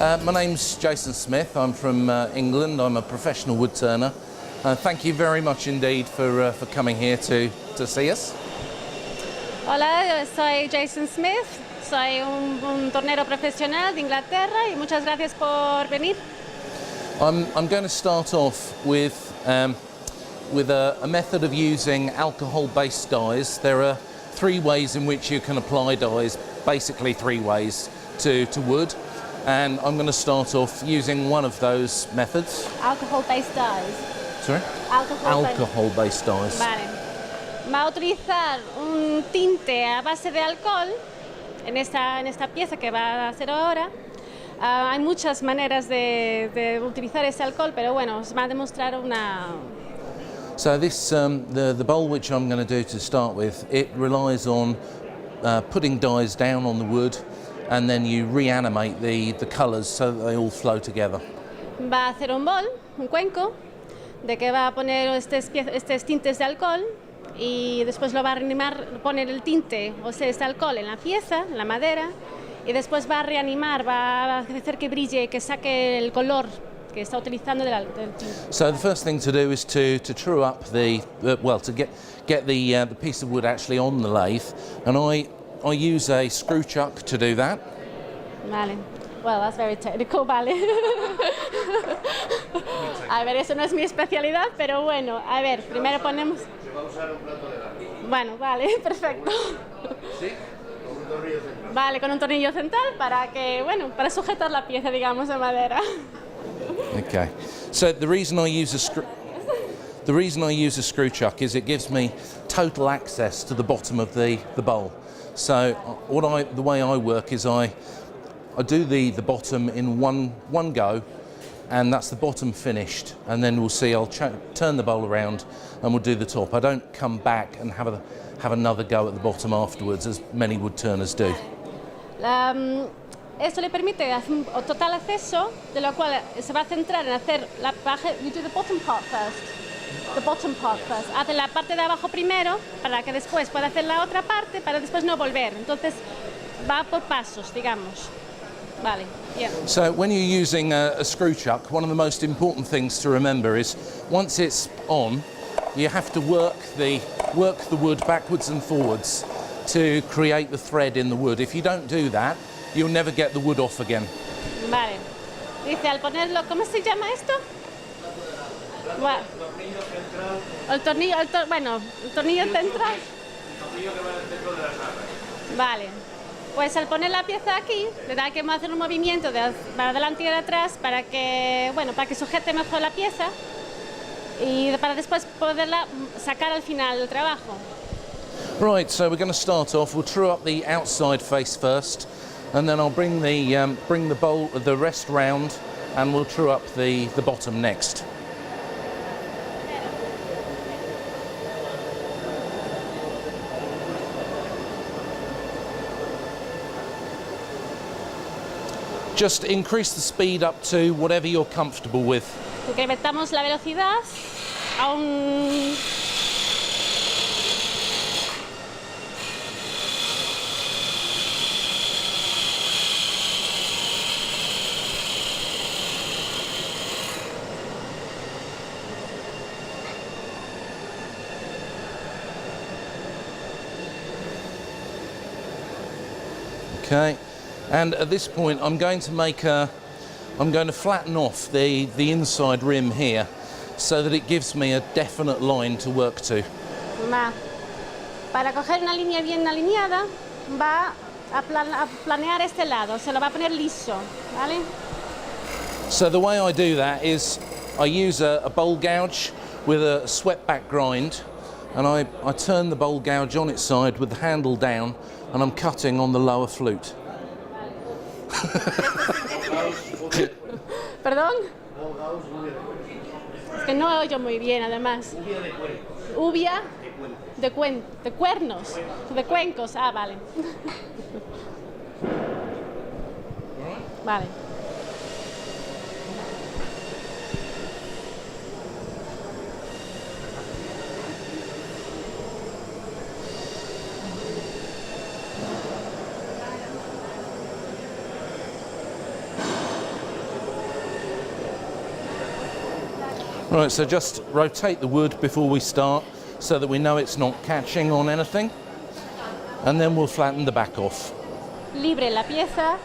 My name's Jason Smith. I'm from England. I'm a professional wood turner. Thank you very much indeed for coming here to see us. Hola, soy Jason Smith. Soy un tornero profesional de Inglaterra y muchas gracias por venir. I'm going to start off with a method of using alcohol-based dyes. There are three ways in which you can apply dyes, basically three ways to wood. And I'm going to start off using one of those methods. Alcohol-based dyes. Sorry? Alcohol-based dyes. Vale. Va a utilizar un tinte a base de alcohol en esta pieza que va a hacer ahora. Hay muchas maneras de utilizar ese alcohol, pero bueno, os va a demostrar una... So this, the bowl which I'm going to do to start with, it relies on putting dyes down on the wood, and then you reanimate the colours so that they all flow together. Va a hacer un bol, un cuenco, de que va a poner estos tintes de alcohol y después lo va a reanimar, poner el tinte, o sea, este alcohol en la pieza, en la madera, y después va a reanimar, va a hacer que brille, que saque el color que está utilizando del tinte. So the first thing to do is to true up to get the piece of wood actually on the lathe, and I use a screw chuck to do that. Vale. Well, that's very technical, vale. A ver, eso no es mi especialidad, pero bueno, a ver, primero ponemos... Se va a usar un plato de lápiz. Bueno, vale, perfecto. ¿Sí? Con un tornillo central. Vale, con un tornillo central para sujetar la pieza, digamos, de madera. Okay. So the reason I use a screw chuck is it gives me total access to the bottom of the bowl. So the way I work is I do the bottom in one go, and that's the bottom finished, and then we'll see I'll turn the bowl around and we'll do the top. I don't come back and have another go at the bottom afterwards, as many wood turners do. Esto le permite un total acceso, de lo cual se va a centrar en hacer you do the bottom part first. The bottom part first. Hace la parte de abajo primero para que después pueda hacer la otra parte para después no volver. Entonces va por pasos, digamos. Vale. Yeah. So when you're using a screw chuck, one of the most important things to remember is once it's on, you have to work the wood backwards and forwards to create the thread in the wood. If you don't do that, you'll never get the wood off again. Vale. Dice, al ponerlo, ¿cómo se llama esto? El tornillo central. Vale. Pues al poner la pieza aquí, le da que hacer un movimiento de adelante y de atrás para que sujete mejor la pieza y para después poderla sacar al final del trabajo. Right, so we're going to start off. We'll true up the outside face first, and then I'll bring the rest round, and we'll true up the bottom next. Just increase the speed up to whatever you're comfortable with. Incrementamos la velocidad a un... Okay. And at this point, I'm going to flatten off the inside rim here, so that it gives me a definite line to work to. Para coger una línea bien alineada, va a planear este lado, se lo va a poner liso, ¿vale? So the way I do that is I use a bowl gouge with a swept back grind, and I turn the bowl gouge on its side with the handle down, and I'm cutting on the lower flute. ¿Perdón? Es que no oyo muy bien, además. Uvia de cuernos, de cuencos. Ah, vale. Vale. Right, so just rotate the wood before we start so that we know it's not catching on anything, and then we'll flatten the back off. Libre la pieza.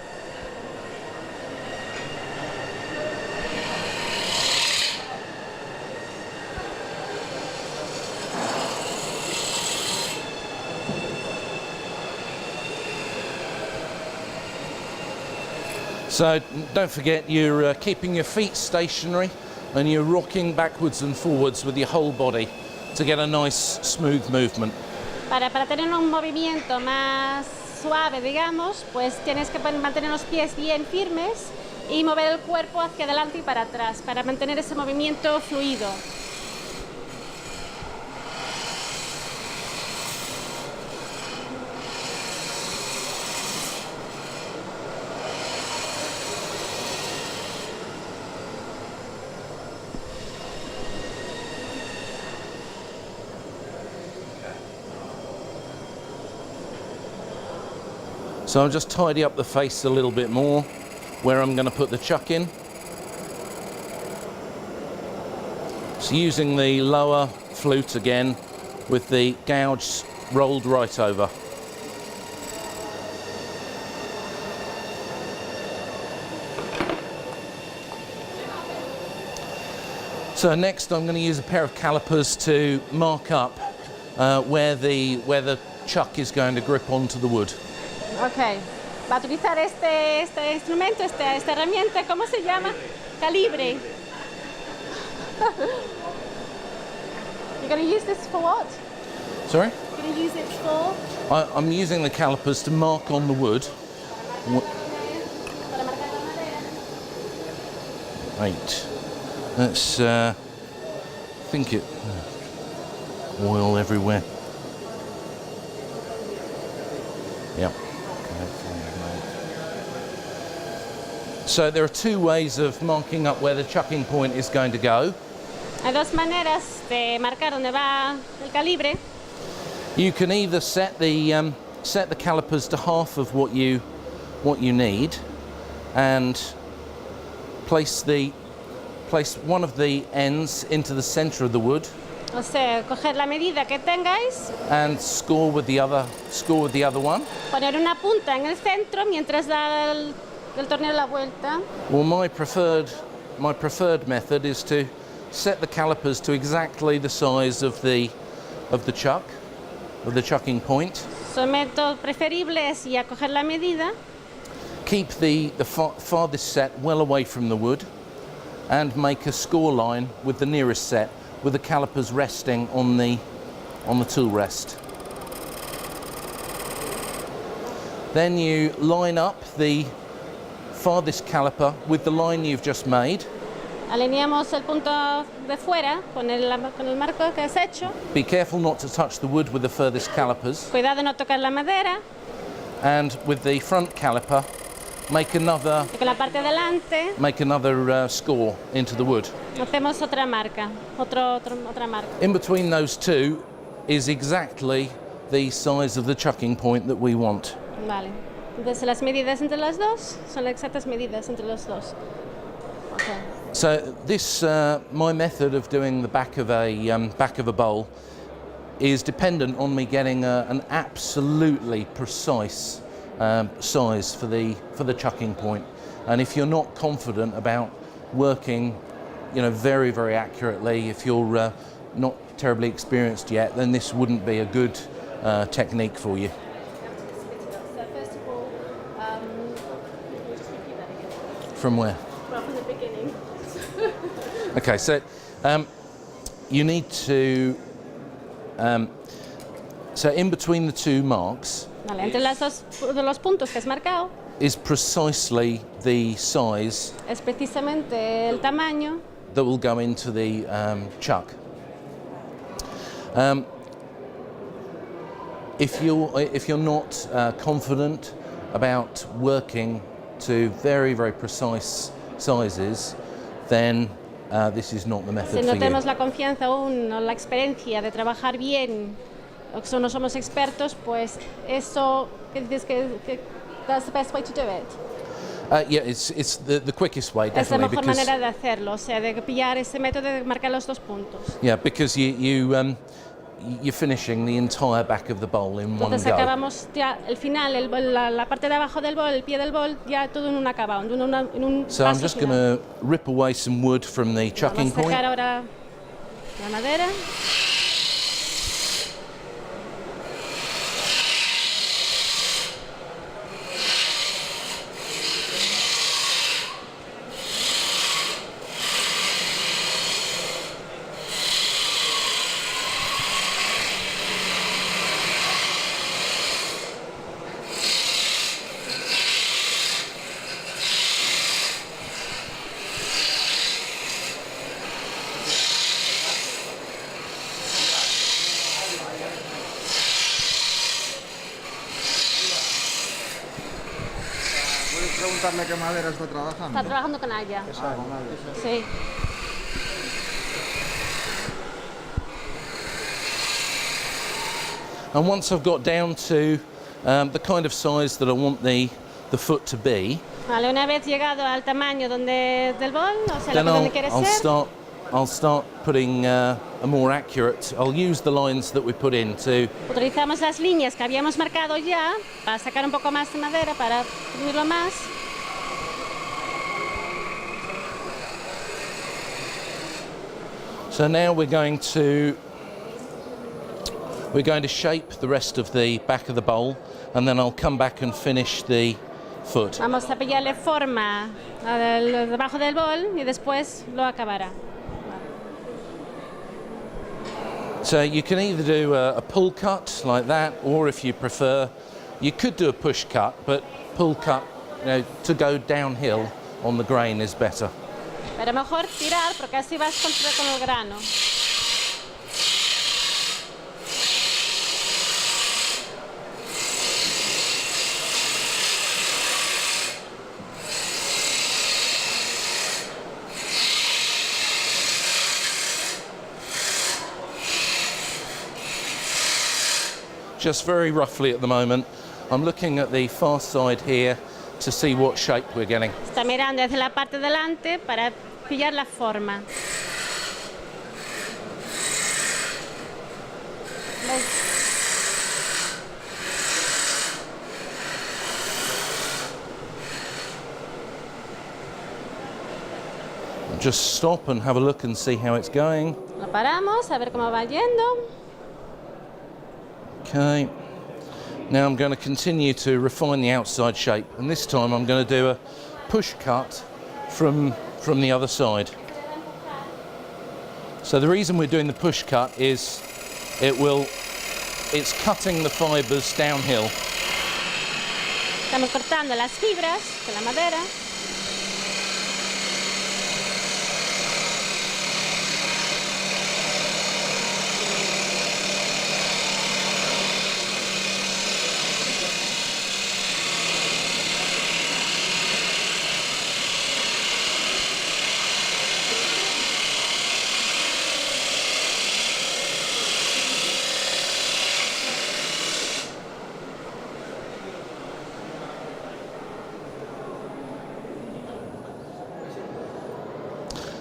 So don't forget you're keeping your feet stationary and you're rocking backwards and forwards with your whole body to get a nice smooth movement. Para tener un movimiento más suave, digamos, pues tienes que mantener los pies bien firmes y mover el cuerpo hacia adelante y para atrás, para mantener ese movimiento fluido. So I'll just tidy up the face a little bit more where I'm going to put the chuck in. So using the lower flute again with the gouge rolled right over. So next I'm going to use a pair of calipers to mark up where the chuck is going to grip onto the wood. Ok, va a utilizar este instrumento, esta herramienta, ¿cómo se llama? Calibre. You're going to use this for what? Sorry? You're going to use it for? I'm using the calipers to mark on the wood. Para marcar la madera. Right. Let's think it oil everywhere. Yep. So there are two ways of marking up where the chucking point is going to go. Hay dos maneras de marcar dónde va el calibre. You can either set the calipers to half of what you need, and place one of the ends into the center of the wood. O sea, coger la medida que tengáis, And score with the other one. poner una punta en el centro mientras da el tornillo la vuelta. Well, my preferred method is to set the calipers to exactly the size of the chuck, of the chucking point. Su método preferible es ya coger la medida, Keep the farthest set well away from the wood, and make a score line with the nearest set, with the calipers resting on the tool rest. Then you line up the farthest caliper with the line you've just made. alineamos el punto de fuera con el marco que has hecho. Be careful not to touch the wood with the furthest calipers. Cuidado de no tocar la madera. And with the front caliper, make another Y con la parte de delante score into the wood. hacemos otra marca, otra marca. In between those two is exactly the size of the chucking point that we want. Vale. Entonces las medidas entre las dos son las exactas medidas entre los dos. Okay. So this, my method of doing the back of a bowl, is dependent on me getting an absolutely precise size for the chucking point. And if you're not confident about working, very, very accurately, if you're not terribly experienced yet, then this wouldn't be a good technique for you. So first of all, just repeat that again. From where? Well, from the beginning. Okay, so you need to, so in between the two marks Vale, entre los puntos que has marcado is precisely the size es precisamente el tamaño that will go into the chuck. If you're not confident about working to very, very precise sizes, then this is not the method si no for tenemos you. la confianza aún o la experiencia de trabajar bien o que no somos expertos, pues eso que dices que that's the best way to do it. Yeah, it's the quickest way, Es la definitely, mejor because manera de hacerlo, o sea, de pillar ese método de marcar los 2 puntos. yeah, because you're finishing the entire back of the bowl in one Entonces go. acabamos ya el final, la parte de abajo del bol, el pie del bol, ya todo en un acabado, en un So I'm paso just final. going to rip away some wood from the chucking Vamos a sacar point. ahora la madera. ¿Puedes preguntarle qué madera está trabajando? Está trabajando con Aya. Sí. And once I've got down to the kind of size that I want the foot to be, Vale, una vez llegado al tamaño del bol, o sea, then donde quiere ser, I'll start putting a more accurate. I'll use the lines that we put in to utilizamos las líneas que habíamos marcado ya para sacar un poco más de madera, para unirlo más. So now we're going to shape the rest of the back of the bowl, and then I'll come back and finish the foot. Vamos a pillarle forma debajo del bol y después lo acabará. So you can either do a pull cut like that, or if you prefer, you could do a push cut, but pull cut, to go downhill on the grain is better. Pero mejor tirar porque así vas con el grano. Just very roughly at the moment, I'm looking at the far side here to see what shape we're getting. Está mirando hacia la parte delante para pillar la forma. Just stop and have a look and see how it's going. Lo paramos a ver cómo va yendo. Okay. Now I'm going to continue to refine the outside shape, and this time I'm going to do a push cut from the other side. So the reason we're doing the push cut is it's cutting the fibres downhill. Estamos cortando las fibras de la madera.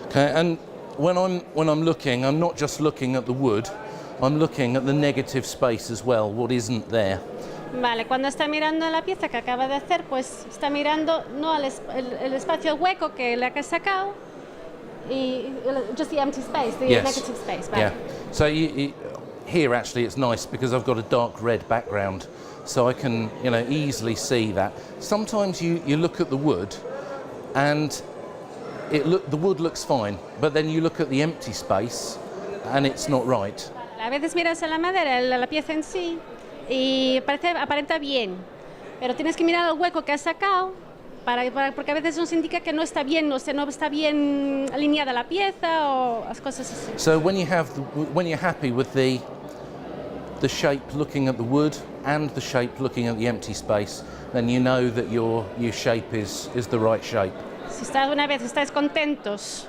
Okay, and when I'm looking, I'm not just looking at the wood, I'm looking at the negative space as well, what isn't there. Vale, cuando está mirando la pieza que acaba de hacer, pues está mirando no el espacio hueco que le ha sacado, y just the empty space, the Yes. negative space. Vale. Yeah. So here actually it's nice because I've got a dark red background, so I can easily see that. Sometimes you look at the wood, and the wood looks fine, but then you look at the empty space, and it's not right. A veces miras a la madera, la pieza en sí, y aparenta bien, pero tienes que mirar el hueco que has sacado, porque a veces nos indica que no está bien, no está bien alineada la pieza o las cosas así. So when you're happy with the shape looking at the wood and the shape looking at the empty space, then you know that your shape is the right shape. Si una vez estáis contentos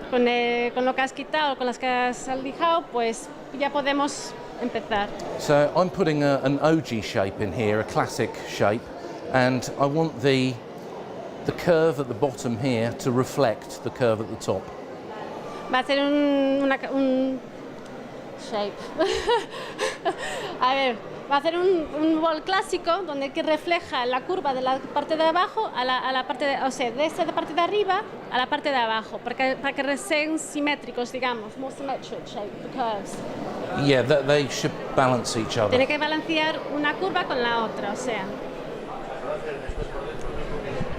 con lo que has quitado, con las que has alijado, pues ya podemos empezar. So I'm putting an OG shape in here, a classic shape, and I want the the curve at the bottom here to reflect the curve at the top. Va a ser un shape. A ver, va a ser un bol clásico donde que refleja la curva de la parte de abajo a la parte de, o sea, de esta parte de arriba a la parte de abajo, para que sean simétricos, digamos, more symmetric shape, the curves. Yeah, they should balance each other. Tiene que balancear una curva con la otra, o sea.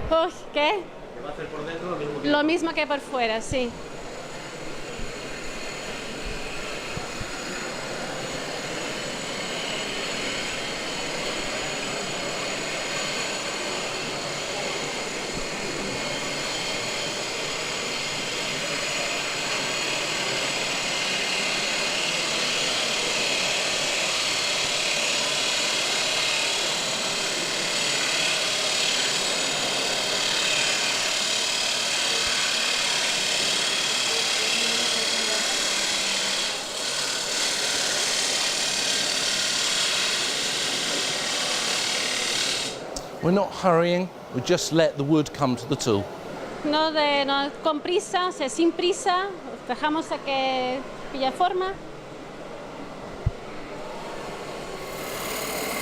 Uy, ¿qué? Va a hacer por dentro lo mismo que... Lo mismo que por fuera, sí. We're not hurrying, we just let the wood come to the tool. No con prisa, o sea, sin prisa, dejamos a que pilla forma.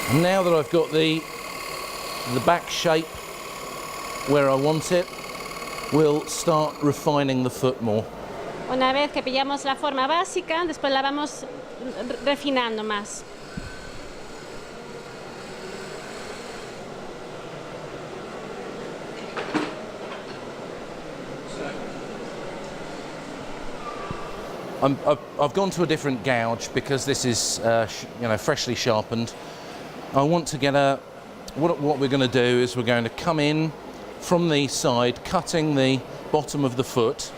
And now that I've got the back shape where I want it, we'll start refining the foot more. Una vez que pillamos la forma básica, después la vamos refinando más. I've gone to a different gouge because this is freshly sharpened. I want to get what we're going to do is we're going to come in from the side, cutting the bottom of the foot.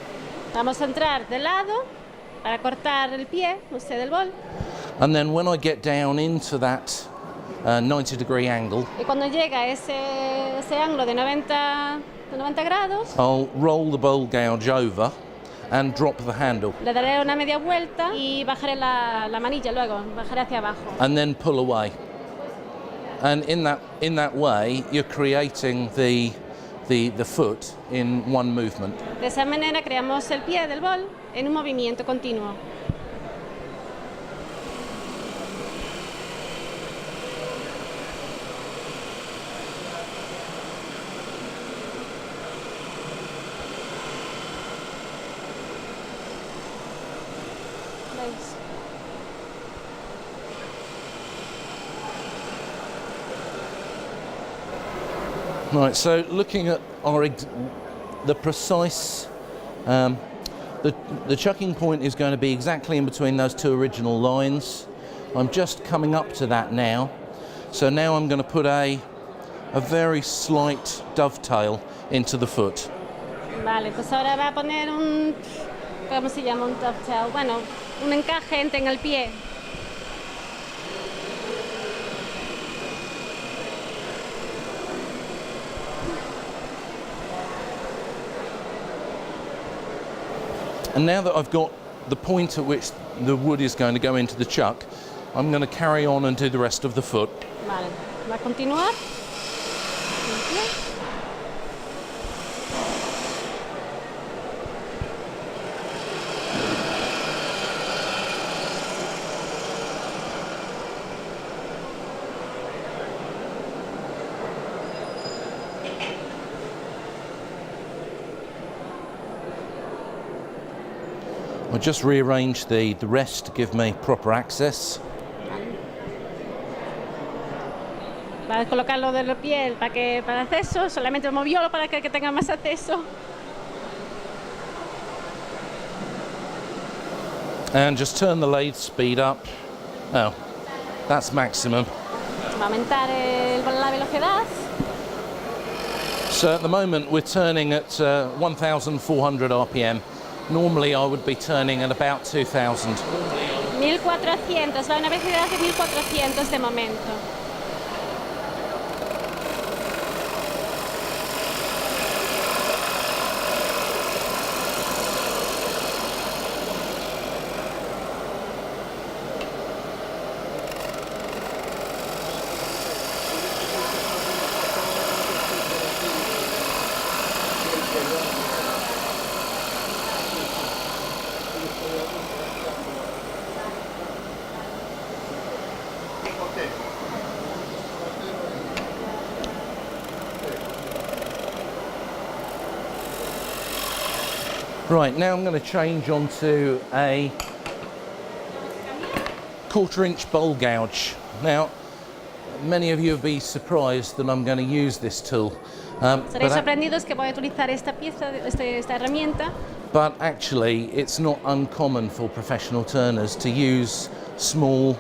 Vamos a entrar de lado para cortar el pie, del bol. And then when I get down into that 90-degree angle, Y cuando llega ese ángulo de 90 grados, I'll roll the bowl gouge over and drop the handle. le daré una media vuelta y bajaré la manilla luego, bajaré hacia abajo. And then pull away. And in that way, you're creating the foot in one movement. De esa manera creamos el pie del bol en un movimiento continuo. ¿Veis? Right, so looking at the precise, the chucking point is going to be exactly in between those two original lines. I'm just coming up to that now. So now I'm going to put a very slight dovetail into the foot. Vale, pues ahora va a poner ¿cómo se llama? Un dovetail. Bueno, un encaje en el pie. And now that I've got the point at which the wood is going to go into the chuck, I'm going to carry on and do the rest of the foot. Vale, va a continuar. I'll just rearrange the rest to give me proper access. Va a colocar lo de la piel para acceso, solamente moviólo para que tenga más acceso. And just turn the lathe speed up. Oh, that's maximum. Va a aumentar la velocidad. So at the moment we're turning at 1,400 RPM. Normally I would be turning at about 2,000. 1400, va a una velocidad de 1400 de momento. Right, now I'm going to change onto a 1/4 inch bowl gouge. Now, many of you will be surprised that I'm going to use this tool. Seréis sorprendidos que voy a utilizar esta pieza, esta herramienta, But actually, it's not uncommon for professional turners to use small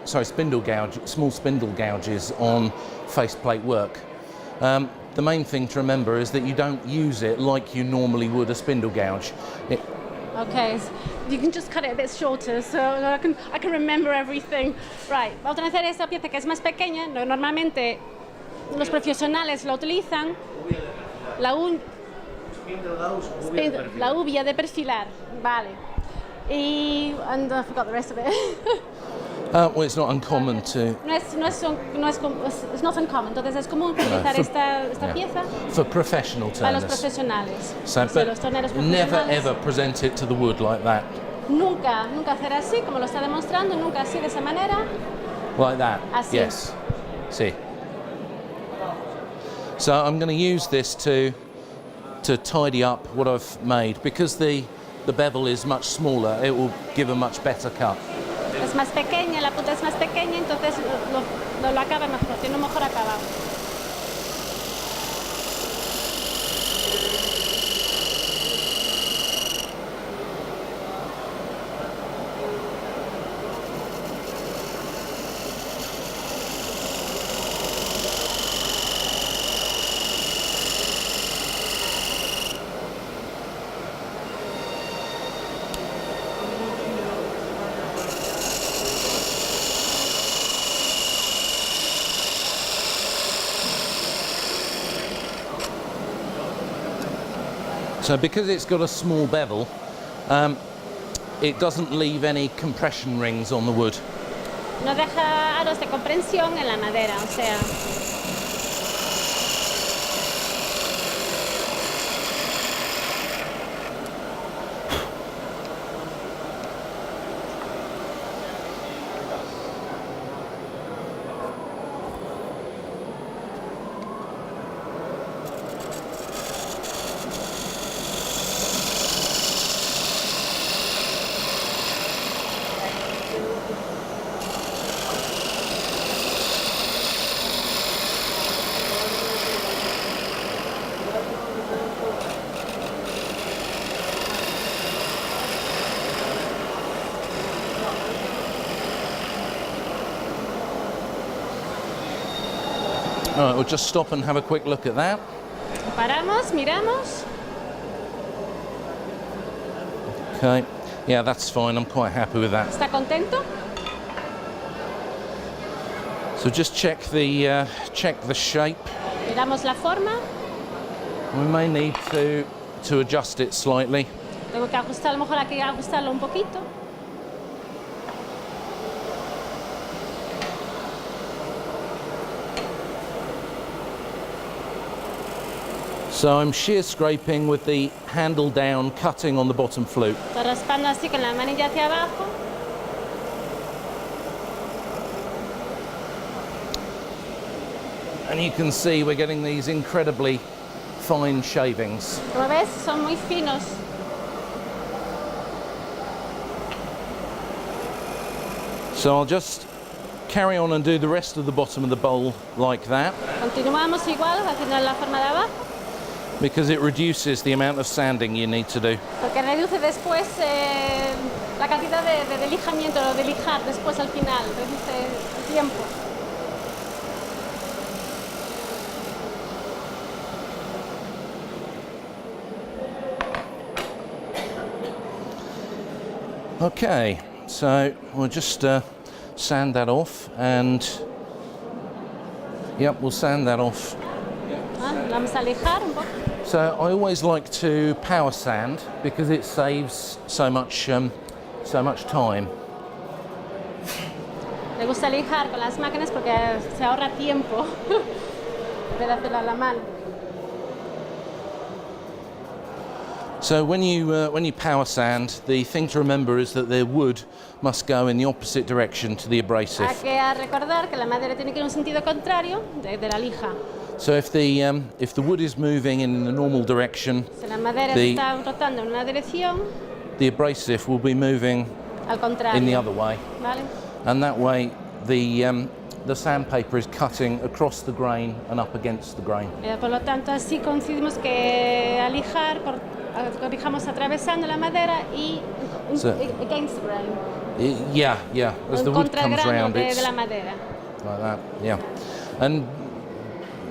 spindle gouges on faceplate work. The main thing to remember is that you don't use it like you normally would a spindle gouge. Okay, so you can just cut it a bit shorter so I can remember everything. Right, vamos a utilizar esta pieza que es más pequeña. Normalmente los profesionales la utilizan. La uvia de perfilar, vale. And I forgot the rest of it. Well, it's not uncommon to... it's not uncommon, entonces es común utilizar esta pieza for professional para los turners. profesionales. So, Sí, but los torneros never profesionales. ever present it to the wood like that. Nunca hacer así, como lo está demostrando, nunca así de esa manera. Like that. Así. Yes. See. So I'm going to use this to tidy up what I've made. Because the bevel is much smaller, it will give a much better cut. Es más pequeña, la punta es más pequeña, entonces lo acaba mejor, tiene un mejor acabado. So because it's got a small bevel, it doesn't leave any compression rings on the wood. No deja aros de comprensión en la madera, o sea, All right, we'll just stop and have a quick look at that. paramos, miramos. Okay, yeah, that's fine. I'm quite happy with that. ¿Está contento? So just check the shape. Miramos la forma. We may need to adjust it slightly. Tengo que ajustar, a lo mejor hay que ajustarlo un poquito. So I'm shear scraping with the handle down, cutting on the bottom flute. Estoy raspando así con la manilla hacia abajo. And you can see we're getting these incredibly fine shavings. Como ves, son muy finos. So I'll just carry on and do the rest of the bottom of the bowl like that, Continuamos igual, haciendo la forma de abajo, because it reduces the amount of sanding you need to do. porque reduce después la cantidad de lijamiento, o de lijar después al final, reduce el tiempo. Okay, so we'll just sand that off, and yep, we'll sand that off. Vamos a lijar un poco. So I always like to power sand because it saves so much time. Me gusta lijar con las máquinas porque se ahorra tiempo en vez de hacerlo a la mano. So when you power sand, the thing to remember is that the wood must go in the opposite direction to the abrasive. Hay que recordar que la madera tiene que ir en un sentido contrario de la lija. So if the wood is moving in the normal direction, Si la madera The- está rotando en una dirección, the abrasive will be moving al contrario. in the other way, ¿Vale? and that way the sandpaper is cutting across the grain and up against the grain. Por lo tanto, así conseguimos que al lijar, lijamos atravesando la madera y So- against the grain, Yeah. As en the wood comes contragrano round, de it's la madera. like that. Yeah, and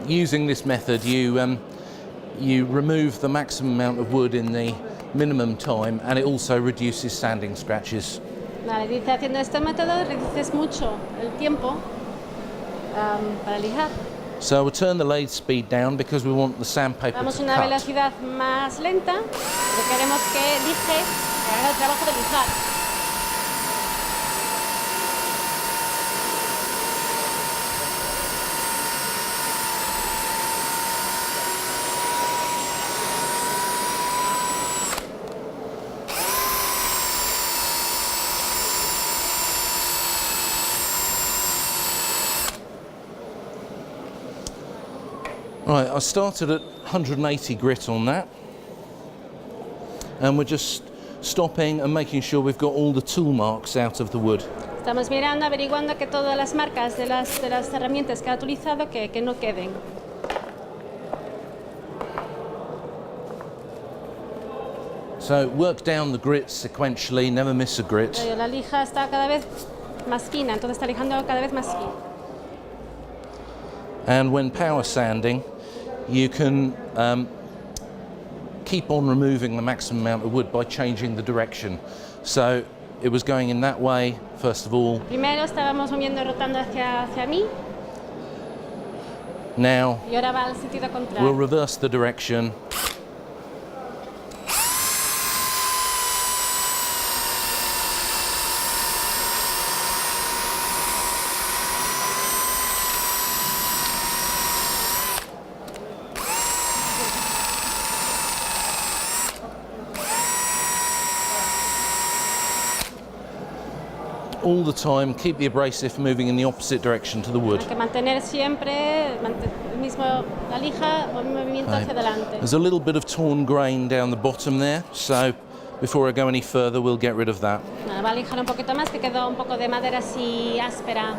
using this method, you remove the maximum amount of wood in the minimum time, and it also reduces sanding scratches. Vale, dice, haciendo este método reduces mucho el tiempo para lijar. So we'll turn the lathe speed down because we want the sandpaper Damos to una cut. velocidad más lenta, porque queremos que lije, que haga el trabajo de lijar. Right, I started at 180 grit on that, and we're just stopping and making sure we've got all the tool marks out of the wood. Estamos mirando, averiguando que todas las marcas de las herramientas que ha utilizado que no queden. So work down the grits sequentially, never miss a grit. La lija está cada vez más fina, entonces está lijando cada vez más fino. And when power sanding, you can keep on removing the maximum amount of wood by changing the direction. So it was going in that way, first of all. Primero estábamos moviendo, rotando hacia mí, Now y ahora va al sentido we'll contrario. reverse the direction. All the time, keep the abrasive moving in the opposite direction to the wood. Hay que mantener siempre el mismo, la lija, el movimiento hacia adelante. There's a little bit of torn grain down the bottom there, so before I go any further, we'll get rid of that. Nada, va a lijar un poquito más, que quedó un poco de madera así áspera.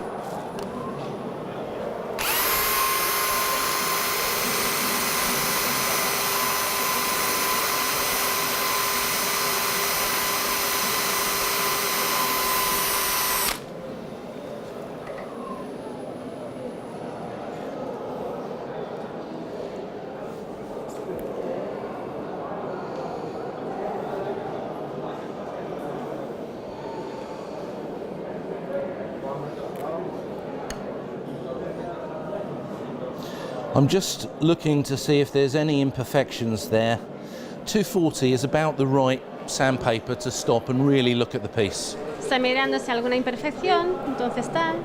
I'm just looking to see if there's any imperfections there. 240 is about the right sandpaper to stop and really look at the piece. Está mirando si hay alguna imperfección, entonces tal.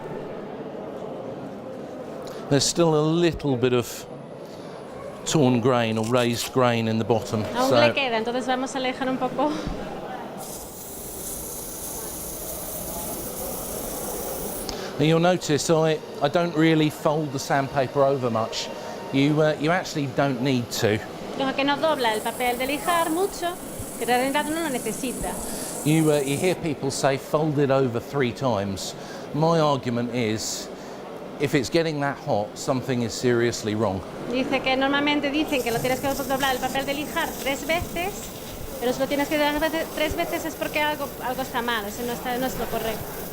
There's still a little bit of torn grain or raised grain in the bottom. Aún le queda, entonces vamos a alejar un poco. And you'll notice I don't really fold the sandpaper over much. You actually don't need to. Lo que no dobla el papel de lijar mucho, que en realidad no lo necesita. You hear people say fold it over 3 times. My argument is, if it's getting that hot, something is seriously wrong. Dice que normalmente dicen que lo tienes que doblar el papel de lijar 3 veces, pero si lo tienes que doblar 3 veces es porque algo está mal, eso no es lo correcto.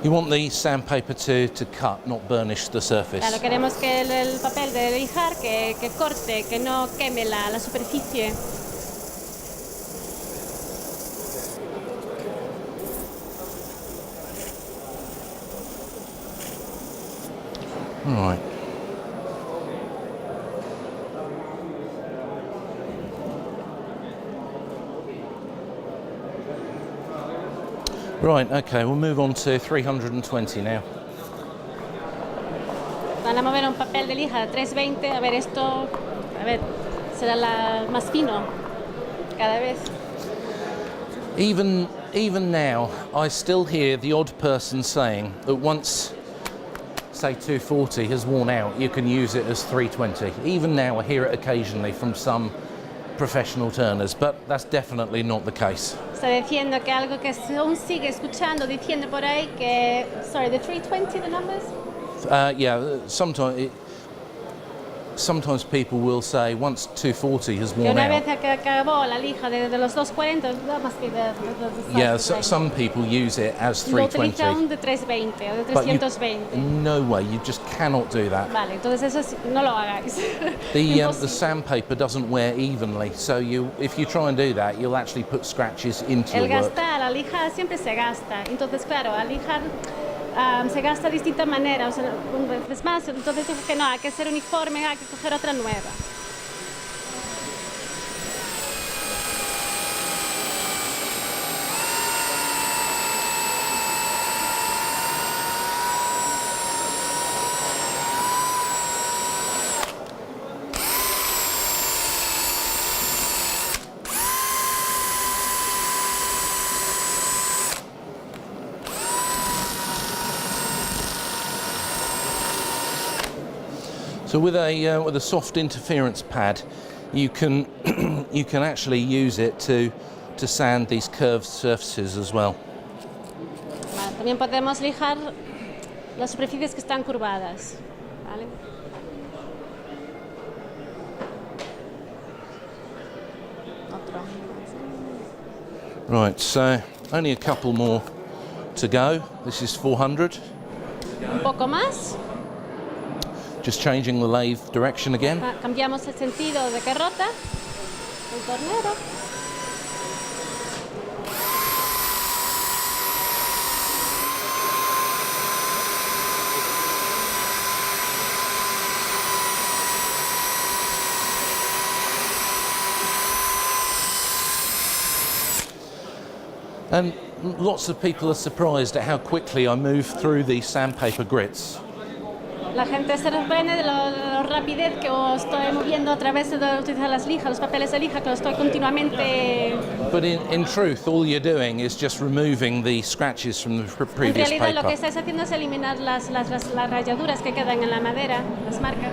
You want the sandpaper to cut, not burnish the surface. Claro, queremos que el papel de lijar que corte, que no queme la superficie. All right. Right, okay, we'll move on to 320 now. Van a mover un papel de lija de 320, a ver esto, será más fino cada vez. Even now, I still hear the odd person saying that once say 240 has worn out, you can use it as 320. Even now I hear it occasionally from some professional turners, but that's definitely not the case. Está diciendo que algo que aún sigue escuchando, diciendo por ahí que, sorry, the 320, the numbers? Yeah, sometimes people will say once 240 has Que worn una out. vez que acabó la lija de los 240, that must be the Yeah, size. some people use it as Lo utiliza 320. un de 320 o de But you, 320. no way, you just cannot do that. Vale, entonces eso no lo hagáis. The Imposible. sandpaper doesn't wear evenly, so if you try and do that, you'll actually put scratches into El your work. gastar, la lija siempre se gasta. Entonces, claro, al lijar se gasta de distinta manera, o sea, es más, entonces dijo que no, hay que ser uniforme, hay que coger otra nueva. So with a soft interference pad, you can you can actually use it to sand these curved surfaces as well. Vale, también podemos lijar las superficies que están curvadas. ¿Vale? Otro. Right, so only a couple more to go. This is 400. Un poco más. Just changing the lathe direction again. Cambiamos el sentido de que rota el tornero. And lots of people are surprised at how quickly I move through these sandpaper grits. La gente se sorprende de la rapidez que os estoy moviendo a través de utilizar las lijas, los papeles de lija, que lo estoy continuamente. But in truth, all you're doing is just removing the scratches from the En previous realidad lo que paper. estáis haciendo es eliminar las rayaduras que quedan en la madera, las marcas.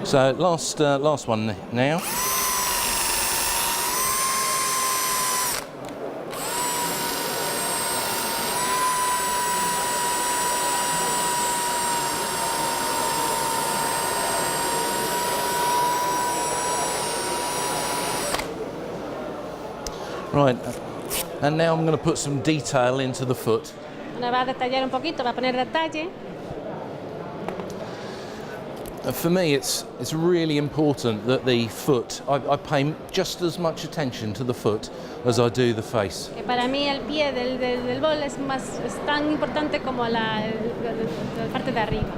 So last one now. Right, and now I'm going to put some detail into the foot. Ahora va a detallar un poquito, va a poner detalle. For me, it's really important that the foot, I pay just as much attention to the foot as I do the face. Que para mí el pie del bol es tan importante como la parte de arriba.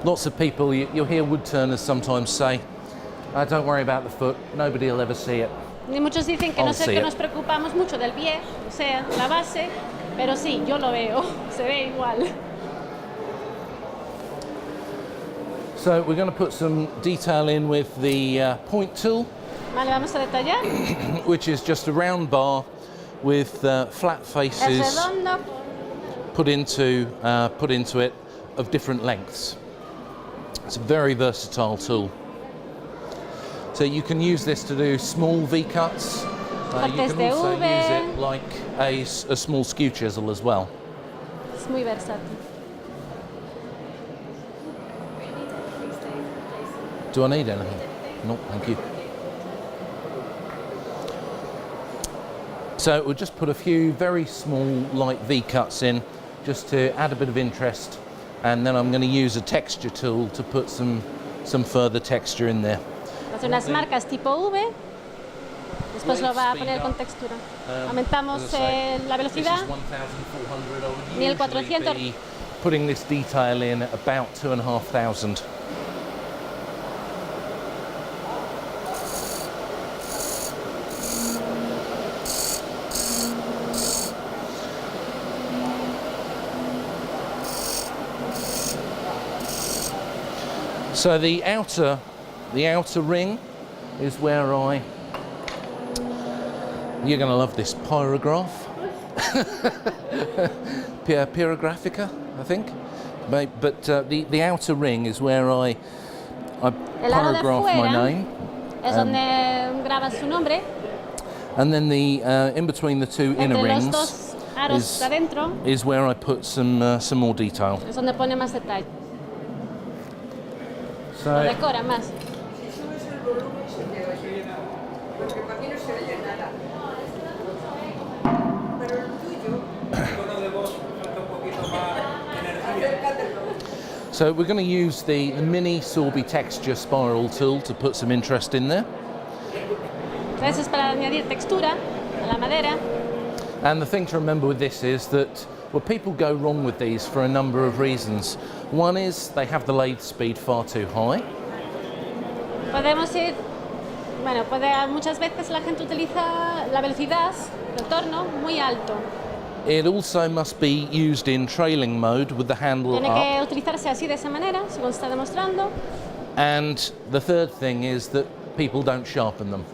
Lots of people, you'll hear wood turners sometimes say, don't worry about the foot, nobody will ever see it. Y muchos dicen que I'll no sé see que it. nos preocupamos mucho del pie, o sea, la base, pero sí, yo lo veo, se ve igual. So we're going to put some detail in with the point tool, Vale, vamos a detallar. which is just a round bar with flat Es faces redondo, put into it of different lengths. It's a very versatile tool. So you can use this to do small V-cuts. You Cortes can de also V. use it like a small skew chisel as well. es muy versátil. Do I need anything? No, thank you. So we'll just put a few very small light V-cuts in just to add a bit of interest, and then I'm going to use a texture tool to put some further texture in there. Hace unas marcas tipo V, después lo va a poner con textura. Aumentamos As I say, la velocidad. This is 1,400. I would 1400. usually be putting this detail in at about 2,500. So the outer ring is where you're going to love this pyrograph. Pyrographica, I think. But the outer ring is where I El lado de paragraph my fuera name, es donde graba su nombre. and then the in between the two inner Entre los rings dos aros is- de adentro is where I put some more detail. es donde pone más detalle. Lo So decora más. Porque para mí no se oye nada. Pero el tuyo, tono de voz falta un poquito más energía. acércatelo. so we're going to use the mini Sorby texture spiral tool to put some interest in there. Entonces es para añadir textura a la madera. And the thing to remember with this is that well, people go wrong with these for a number of reasons. One is they have the lathe speed far too high. Podemos ir, bueno, muchas veces la gente utiliza la velocidad del torno muy alto. It also must be used in trailing mode with the handle Tiene up. que utilizarse así de esa manera, según está demostrando. And the third thing is that people don't sharpen them.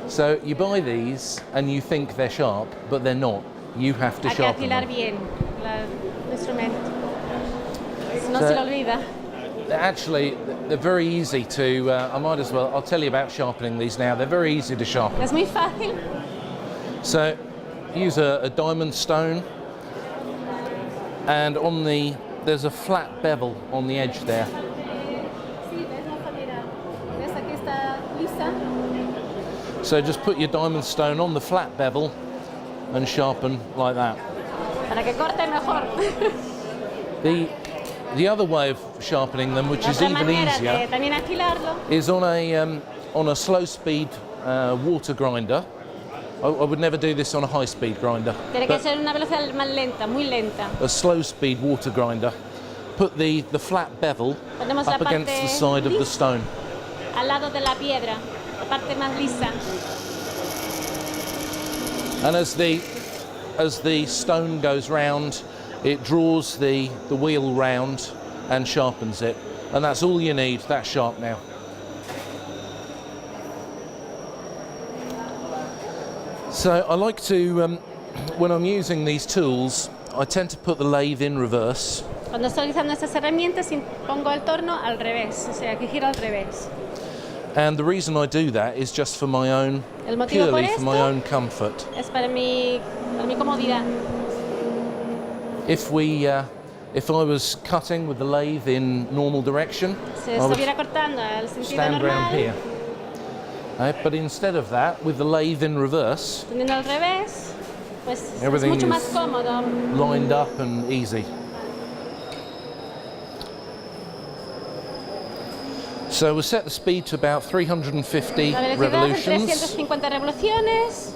So you buy these and you think they're sharp, but they're not. You have to Hay que sharpen afilar them. bien el instrumento. Si no So- se lo olvida. Actually, they're very easy to, I'll tell you about sharpening these now. They're very easy to sharpen. Es muy fácil. So use a diamond stone, and there's a flat bevel on the edge there. Sí, ves, Rafa, mira. ¿Ves? Aquí está lisa. So just put your diamond stone on the flat bevel and sharpen like that. Para que corte mejor. The other way of sharpening them, which La is otra even manera easier, de también afilarlo is on a slow speed water grinder. I would never do this on a high speed grinder. tiene que But ser una velocidad más lenta, muy lenta. a slow speed water grinder. Put the flat bevel Ponemos la up against the parte side of the lisa. stone. Al lado de la piedra, la parte más lisa. And as the stone goes round, it draws the wheel round and sharpens it. And that's all you need. That's sharp now. So I like to, when I'm using these tools, I tend to put the lathe in reverse. Cuando estoy utilizando estas herramientas, pongo el torno al revés, o sea, que gira al revés. And the reason I do that is just for my own, El motivo por purely for my esto own comfort. es para mi comodidad. If I was cutting with the lathe in normal direction, Si I would estuviera cortando al sentido stand round normal, here. But instead of that, with the lathe in reverse, teniendo al revés, pues es Everything mucho is- más cómodo. lined up and easy. So we'll set the speed to about 350 La velocidad es revolutions 350 revoluciones.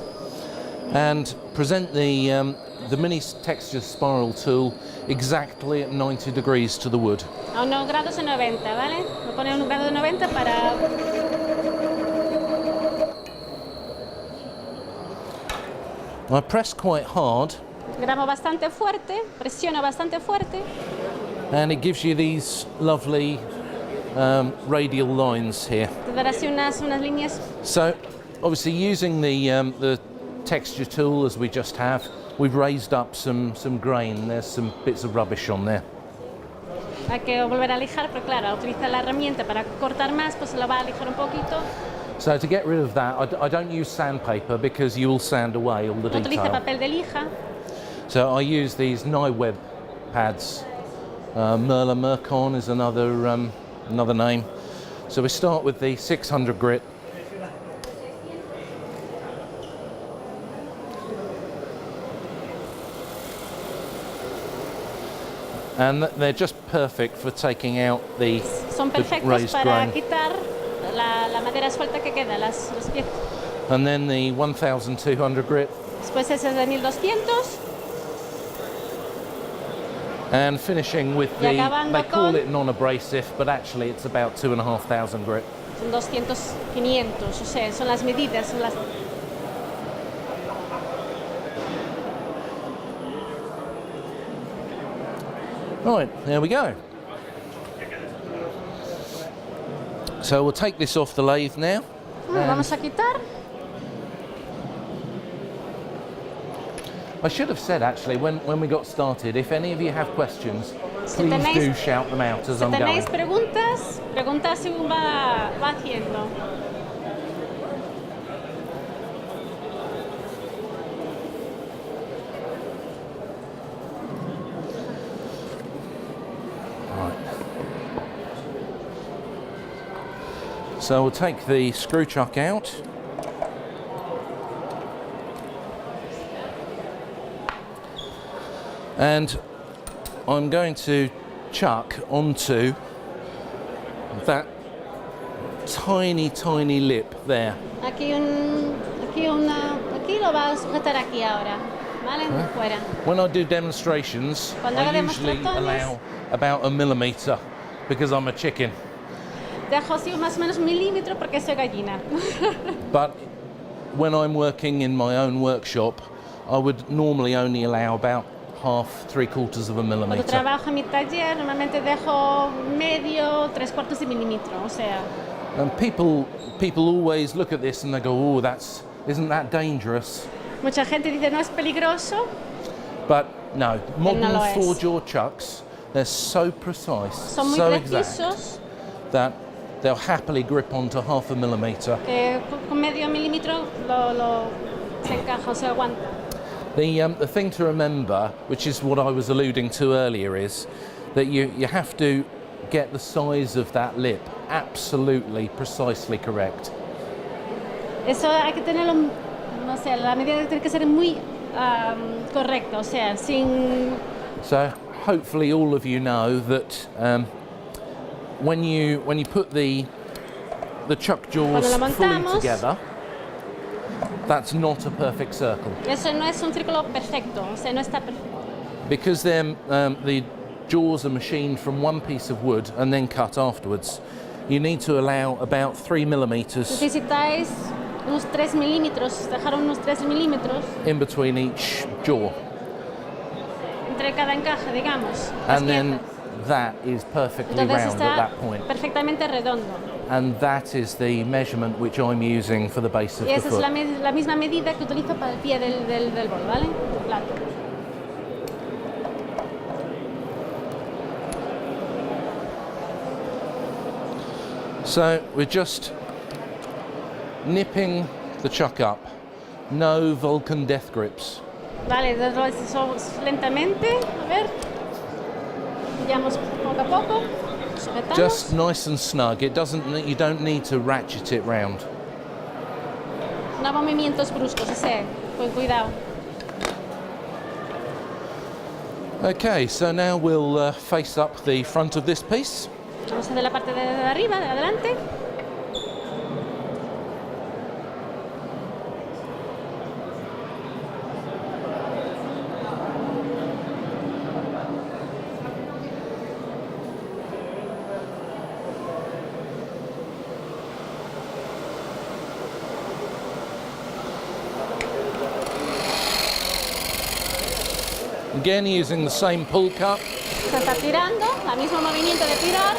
and present the mini texture spiral tool exactly at 90 degrees to the wood. A unos grados de 90, ¿vale? Voy a poner un grado de 90 para... I press quite hard Grabo bastante fuerte, presiono bastante fuerte and it gives you these lovely radial lines here. te dará así unas líneas. So obviously using the texture tool as we just have, we've raised up some grain. There's some bits of rubbish on there. Hay que volver a lijar, pero claro, al utilizar la herramienta para cortar más, pues se la va a lijar un poquito. So to get rid of that, I don't use sandpaper because you will sand away all the No utiliza detail. papel de lija. So I use these Niweb pads. Merla Mercon is another name. So we start with the 600 grit. And they're just perfect for taking out the Son perfectos raised para grain. quitar la madera suelta que queda, los piezas. And then the 1200 grit. Después ese es de 1200. And finishing with Y the, acabando they call con- it non-abrasive, but actually it's about 2500 grit. Son 200, 500, o sea, son las medidas, son las... Right, there we go. So we'll take this off the lathe now. Vamos a quitar. I should have said actually when we got started, if any of you have questions, Si please tenéis- do shout them out as Si I'm going. tenéis preguntas, preguntad según va haciendo. So we'll take the screw chuck out. And I'm going to chuck onto that tiny lip there. Aquí lo va a sujetar aquí ahora, ¿vale? Fuera. When I do demonstrations, Cuando I haga usually demostraciones- allow about a millimetre because I'm a chicken. Dejo así más o menos 1 milímetro porque soy gallina. But when I'm working in my own workshop, I would normally only allow about half, 3/4 of a Cuando millimetre. trabajo en mi taller normalmente dejo medio, 3/4 de milímetro, o sea, And people always look at this and they go, "Oh, isn't that dangerous?" mucha gente dice no es peligroso, But no, modern lo es. 4-jaw chucks, they're so precise, son muy so exact precisos that they'll happily grip onto half a millimetre. que con medio milímetro se encaja, o se aguanta. The thing to remember, which is what I was alluding to earlier, is that you have to get the size of that lip absolutely precisely correct. Eso hay que tenerlo, no sé, la medida tiene que ser muy correcta, o sea, sin... So hopefully all of you know that when you put the chuck jaws Cuando lo fully montamos- together, that's not a perfect circle. Eso no es un círculo perfecto, o sea, no está perfecto. Because the jaws are machined from one piece of wood and then cut afterwards, you need to allow about 3 millimetres Necesitáis unos 3 milímetros, dejar unos 3 milímetros in between each jaw, entre cada encaje, digamos. Las and then piezas. that is perfectly Entonces round at está that point, perfectamente redondo. and that is the measurement which I'm using for the base of Y the esa es foot. la misma medida que utilizo para el pie del bol, ¿vale? Del plato. So we're just nipping the chuck up. No Vulcan death grips. Vale, eso lentamente, a ver. Vamos poco a poco, sujetamos. Just nice and snug. You don't need to ratchet it round. No movimientos bruscos, ese, con cuidado. Okay, so now we'll face up the front of this piece. Vamos a hacer la parte de arriba, de adelante. Again, using the same pull cup. Se está tirando, el mismo movimiento de tirar.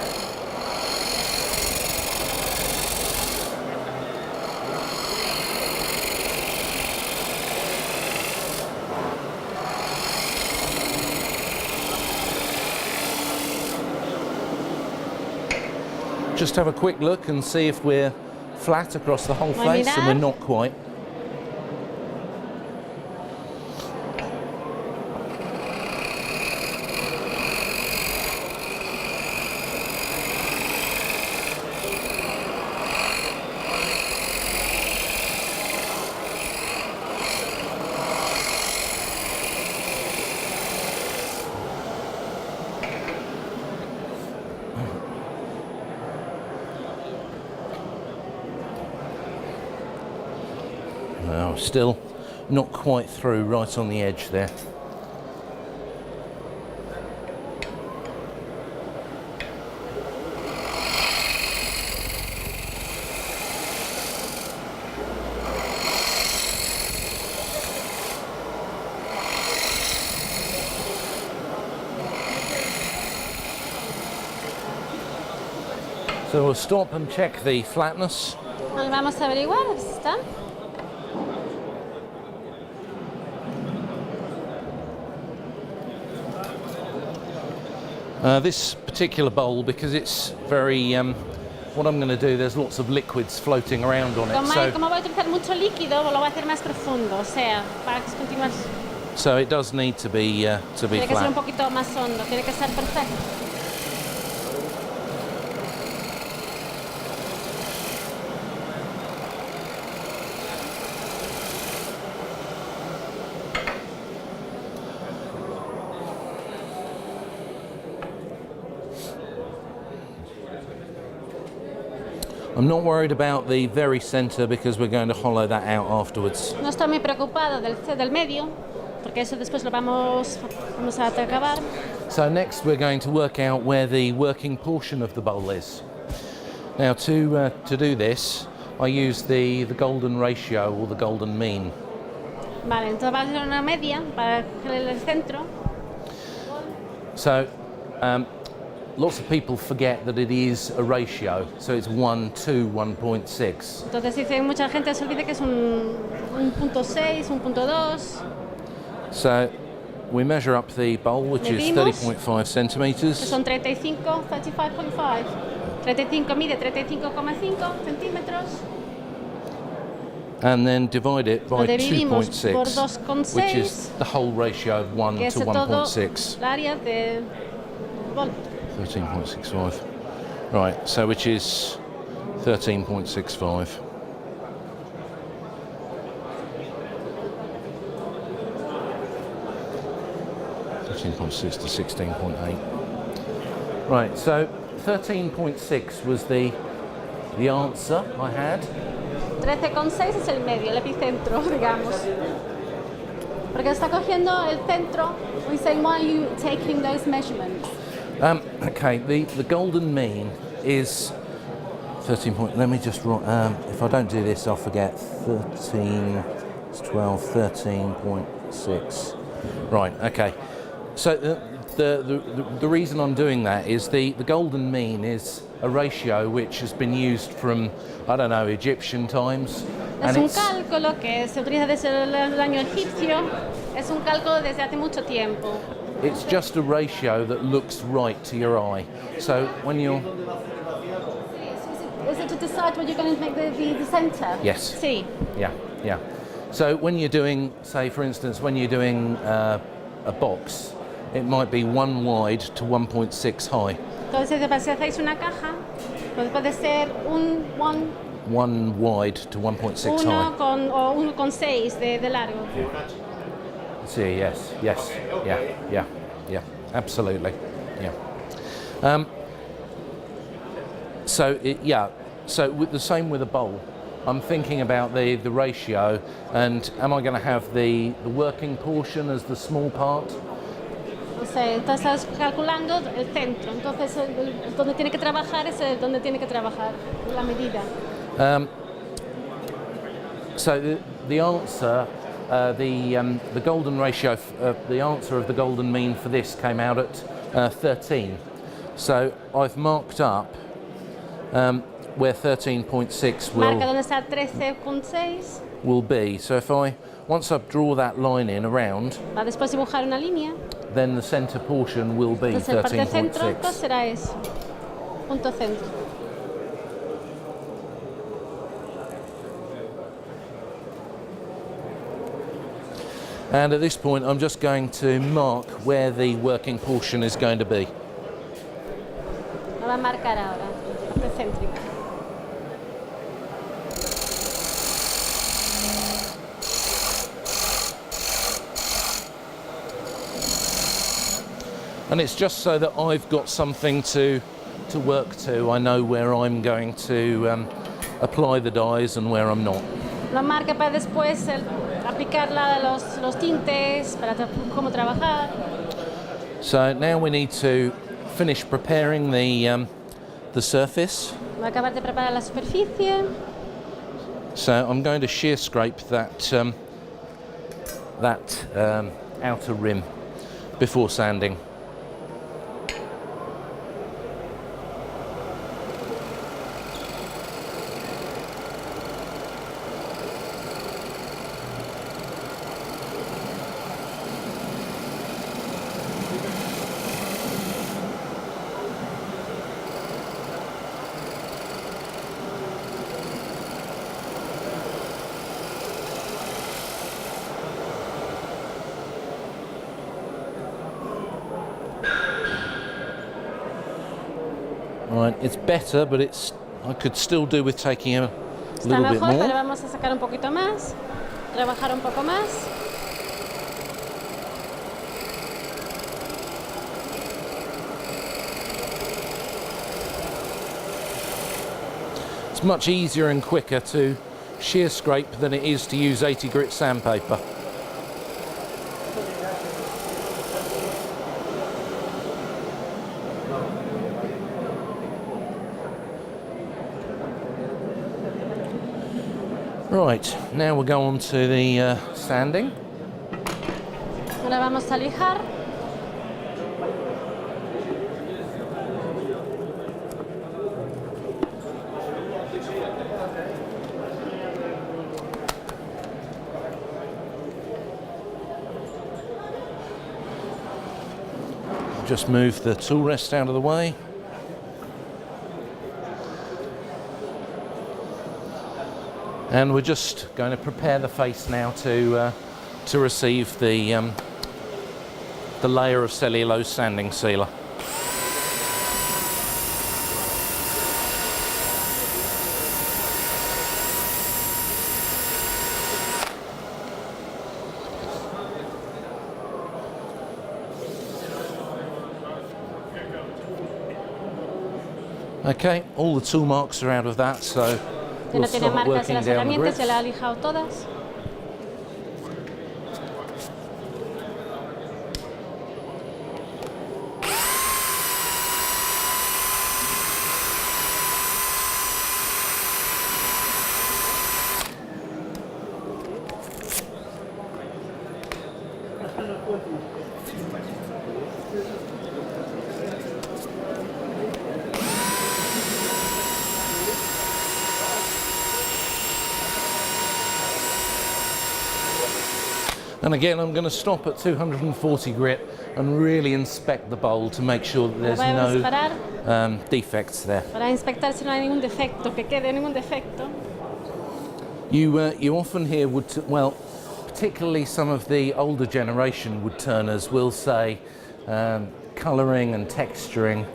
Just have a quick look and see if we're flat across the whole Voy a face, and we're mirar. not quite. No, still not quite through, right on the edge there. So we'll stop and check the flatness. Vamos a averiguar, ¿está? This particular bowl, because it's very, what I'm going to do, there's lots of liquids floating around on it. Como voy a utilizar mucho líquido, lo voy a hacer más profundo, o sea, para continuar. So it does need to be Tiene que ser un flat. poquito más hondo, tiene que estar perfecto. I'm not worried about the very centre because we're going to hollow that out afterwards. No estoy muy preocupado del medio, porque eso después lo vamos a acabar. So next we're going to work out where the working portion of the bowl is. Now to do this, I use the golden ratio or the golden mean. Vale, entonces vamos a hacer una media para el centro. So lots of people forget that it is a ratio, so it's 1 to 1.6. Entonces dice mucha gente se olvida que es un punto 6, un punto 2. So we measure up the bowl, which is Medimos. 30.5 Que centimetres, son 35, 35.5. 35 mide 35,5 centímetros. and then divide it by Lo dividimos por 2.6, which is 2,6, the whole ratio of 1 que es to todo 1.6. el área de bol. 13.65. Right, so which is 13.65. .6 to 16.8. Right, so 13.6 was the answer I had. 13,6 es el medio, el epicentro, digamos. Porque está cogiendo el centro. We saying, why are you taking those measurements? Okay, the golden mean is 13 point. Let me just write. If I don't do this, I'll forget. 13, 12, 13.6. Right. Okay. So the reason I'm doing that is the golden mean is a ratio which has been used from, I don't know, Egyptian times. Es un cálculo que se utiliza desde el año egipcio. Es un cálculo desde hace mucho tiempo. It's just a ratio that looks right to your eye. So when you're Is it to decide what you're going to make the centre? Yes. Sí. Yeah. So when you're doing, say for instance, when you're doing a box, it might be 1 wide to 1.6 high. Entonces, si hacéis una caja, pues puede ser un 1 wide to 1.6 high. o 1,6 de largo. See, yes, yeah, absolutely, yeah. So with the same with a bowl. I'm thinking about the ratio, and am I going to have the working portion as the small part? O sea, entonces estás calculando el centro. Entonces, donde tiene que trabajar es donde tiene que trabajar la medida. So the answer, the golden ratio, the answer of the golden mean for this came out at 13. So I've marked up where 13.6 Marca donde está 13,6. will be. So if once I draw that line in around, Va después dibujar una línea. then the centre portion will be Entonces, el parte centro pues 13.6. será eso. Punto centro. And at this point, I'm just going to mark where the working portion is going to be. Lo va a marcar ahora. Parte céntrica. And it's just so that I've got something to work to. I know where I'm going to apply the dyes and where I'm not. Lo marca para después aplicar los tintes, para cómo trabajar. So now we need to finish preparing the surface. Va a acabar de preparar la superficie. So I'm going to shear scrape that outer rim before sanding. Right, it's better, but I could still do with taking a Está little bit mejor, pero more. vamos a sacar un poquito más, rebajar un poco más. It's much easier and quicker to shear scrape than it is to use 80 grit sandpaper. Right, now we'll go on to the sanding. Ahora vamos a lijar. Just move the tool rest out of the way. And we're just going to prepare the face now to receive the layer of cellulose sanding sealer. Okay, all the tool marks are out of that, so Ya we'll no tiene start marcas working en las down the herramientas, grids. ya las ha lijado todas. And again, I'm going to stop at 240 grit and really inspect the bowl to make sure that there's Vamos a parar no defects there. para inspectar si no hay ningún defecto, que quede ningún defecto. You often hear well, particularly some of the older generation wood turners will say colouring and texturing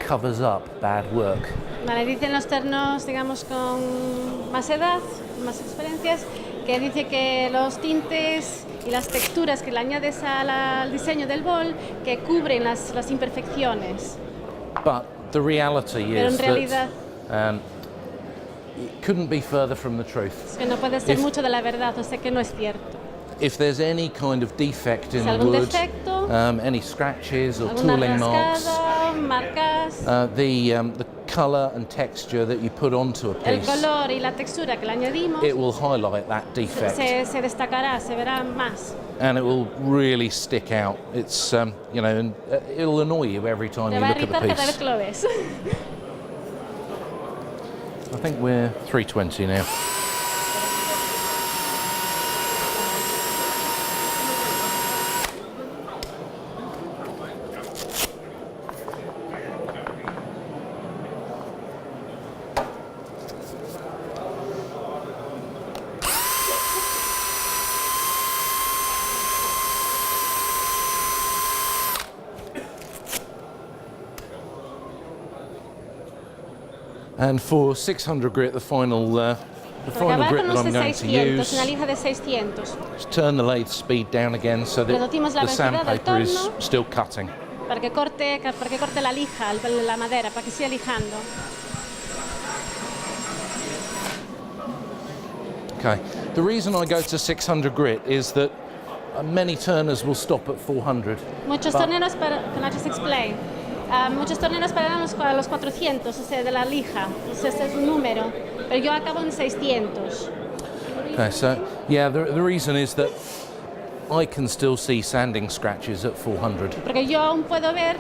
covers up bad work. Vale, dicen los ternos, digamos, con más edad, más experiencias, que dice que los tintes y las texturas que le añades al diseño del bol que cubren las imperfecciones. But the reality Pero is en realidad that it couldn't be further from the truth. es que no puede ser If- mucho de la verdad, o sea que no es cierto. If there's any kind of defect in Si the algún wood, defecto, any scratches or alguna tooling marks, rascada, marcas, the colour and texture that you put onto a el piece, color y la textura que le añadimos it will highlight that defect se destacará, se verá más. and it will really stick out. It's and it'll annoy you every time Te you va a look at the irritar cada vez piece. que lo ves. I think we're 320 now. And for 600 grit, the final Para acabar grit con that los I'm de going to 600, use, una lija de 600, is turn the lathe speed down again so that Reducimos la the velocidad del sandpaper is torno. still cutting. para que corte la lija, la madera, para que siga lijando. Okay. The reason I go to 600 grit is that many turners will stop at 400. Muchos But- torneros, can I just explain? Muchos torneros paran a los 400, o sea, de la lija, o sea, este es un número, pero yo acabo en 600. Okay, so yeah, the reason is that I can still see sanding scratches at 400. Porque yo aún puedo ver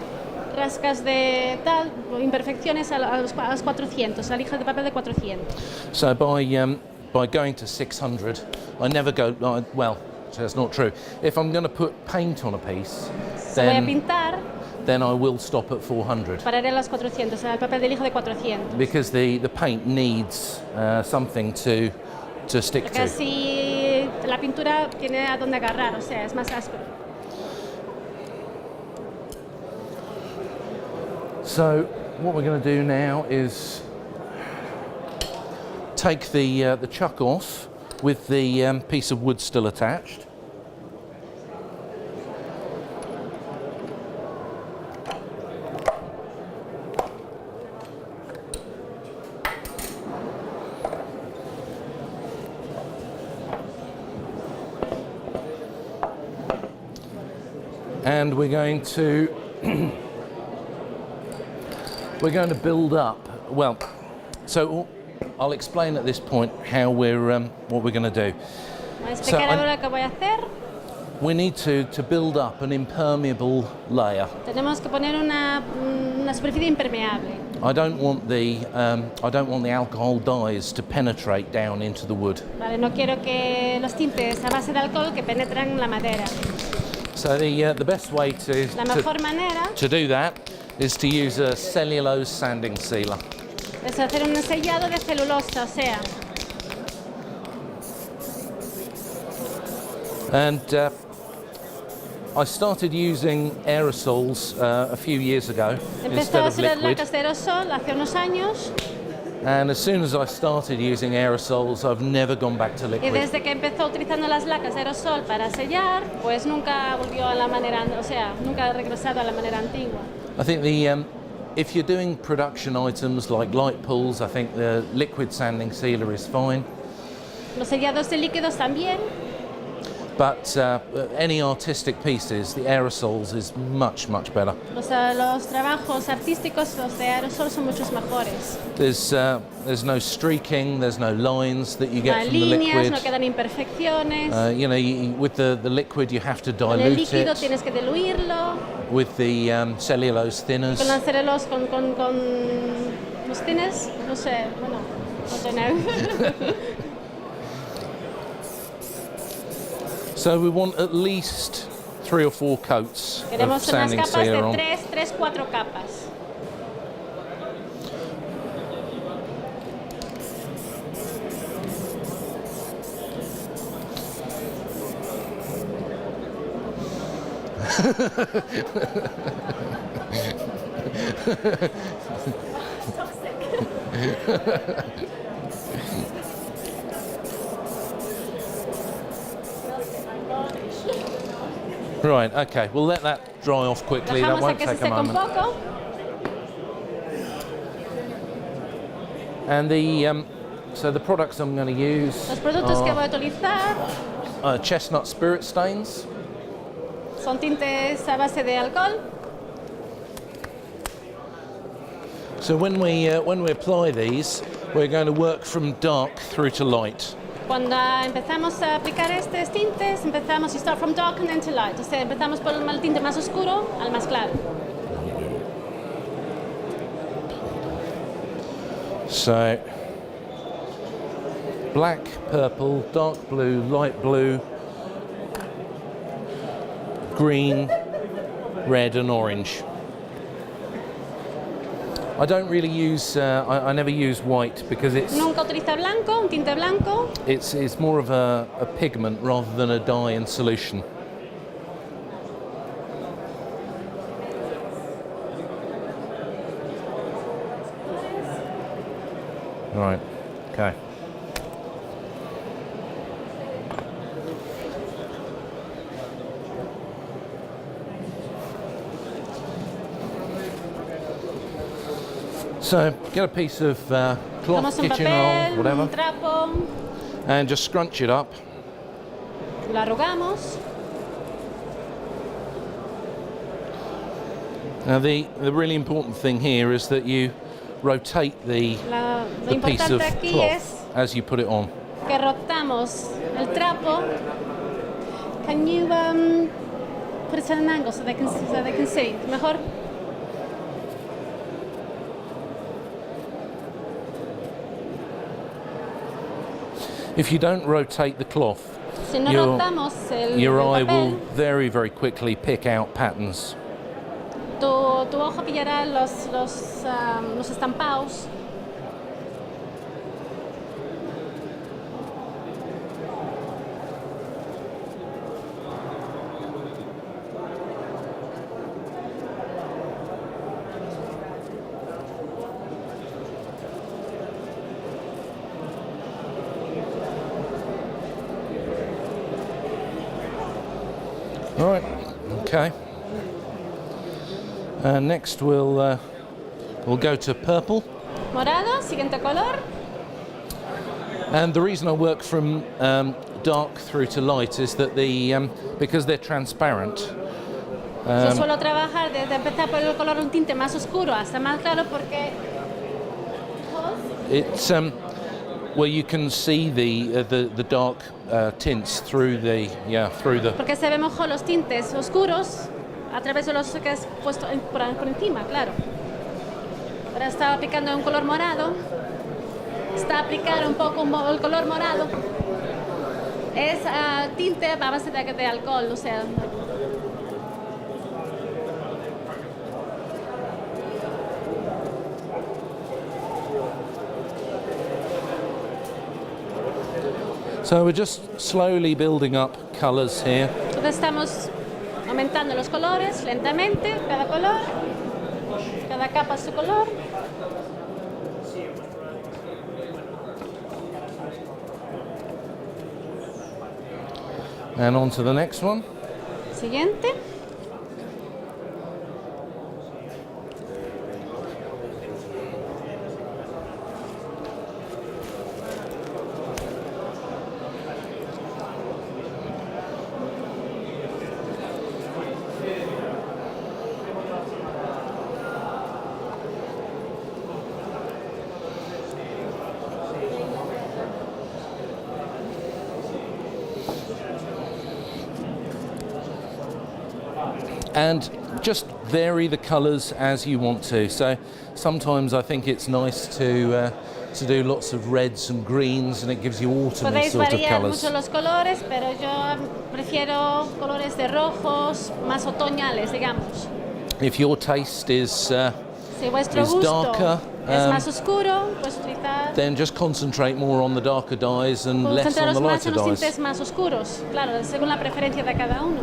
rascas de tal, o imperfecciones a los 400, la lija de papel de 400. So by going to 600, I never go. Well, that's not true. If I'm going to put paint on a piece, Si voy a pintar, then I will stop at 400 pararé a los 400, el papel de lija de 400. because the paint needs something to stick Porque to. así la pintura tiene a dónde agarrar, o sea, es más áspero. So what we're going to do now is take the chuck off with the piece of wood still attached. And we're going to build up. Well, so I'll explain at this point how what we're going to do. Voy a explicar ahora lo que voy a hacer. We need to build up an impermeable layer. Tenemos que poner una superficie impermeable. I don't want the alcohol dyes to penetrate down into the wood. Vale, no quiero que los tintes a base de alcohol que penetren en la madera. So the best way La mejor manera to do that is to use a cellulose sanding sealer. es hacer un sellado de celulosa, o sea, And I started using aerosols a few years ago empezó a instead of usar liquid. lacas de aerosol hace unos años And as soon as I started using aerosols, I've never gone back to y liquid. desde que empezó utilizando las lacas de aerosol para sellar, pues nunca volvió a la manera, o sea, nunca ha regresado a la manera antigua. I think if you're doing production items like light pools, I think the liquid sanding sealer is fine. Los sellados de líquidos también, But any artistic pieces, the aerosols is much better. los trabajos artísticos, los de aerosol son muchos mejores. There's no streaking, there's no lines that you No get hay from the líneas, liquid. no quedan imperfecciones. With the liquid you have to Con el dilute líquido it. tienes que diluirlo. With the cellulose thinners. Con la celulosa, con los tines, no sé, bueno, no know. So we want at least 3 or 4 coats of Queremos unas sanding capas sealer de on. 4 capas. Right, okay, we'll let that dry off quickly. That Dejamos a won't que se take a seque un moment. poco. And so the products I'm going to use Los productos que voy a utilizar are chestnut spirit stains. son tintes a base de alcohol. So when we apply these, we're going to work from dark through to light. Cuando empezamos a aplicar estos tintes, empezamos, you start from dark and then to light. O sea, empezamos por el tinte más oscuro al más claro. So black, purple, dark blue, light blue, green, red and orange. I don't really use, I never use white because Nunca utiliza blanco, un tinte blanco. it's more of a pigment rather than a dye in solution. Right, okay. So get a piece of cloth, Tomamos un kitchen roll, papel, un whatever, trapo, and just scrunch it up. lo arrugamos. Now the really important thing here is that you rotate the Lo piece of importante aquí cloth es as you put it on. que rotamos el trapo. Can you put it at an angle so they can see? Mejor. If you don't rotate the cloth, Si no Your- rotamos el your eye papel, will very quickly pick out patterns. tu ojo pillará los estampados. All right, okay. Next we'll go to purple. Morado, siguiente color. And the reason I work from dark through to light is that because they're transparent. Yo suelo trabajar desde empezar por el color un tinte más oscuro hasta más claro porque It's where you can see the dark tints through the porque se ven mejor los tintes oscuros a través de los que has puesto por encima, claro. Ahora está aplicando un color morado. Está aplicar un poco el color morado. Es tinte a base de alcohol, o sea. So we're just slowly building up colours here. Entonces estamos aumentando los colores lentamente, cada color, cada capa su color. And on to the next one. Siguiente. And just vary the colours as you want to. So sometimes I think it's nice to do lots of reds and greens, and it gives you autumny Podéis sort of variar colours. mucho los colores, pero yo prefiero colores de rojos más otoñales, digamos. If your taste is Si vuestro is gusto darker, es más oscuro, pues utilizar then just concentrate more on the darker dyes and less on concentraros the más lighter en los dyes. tintes más oscuros, claro, según la preferencia de cada uno.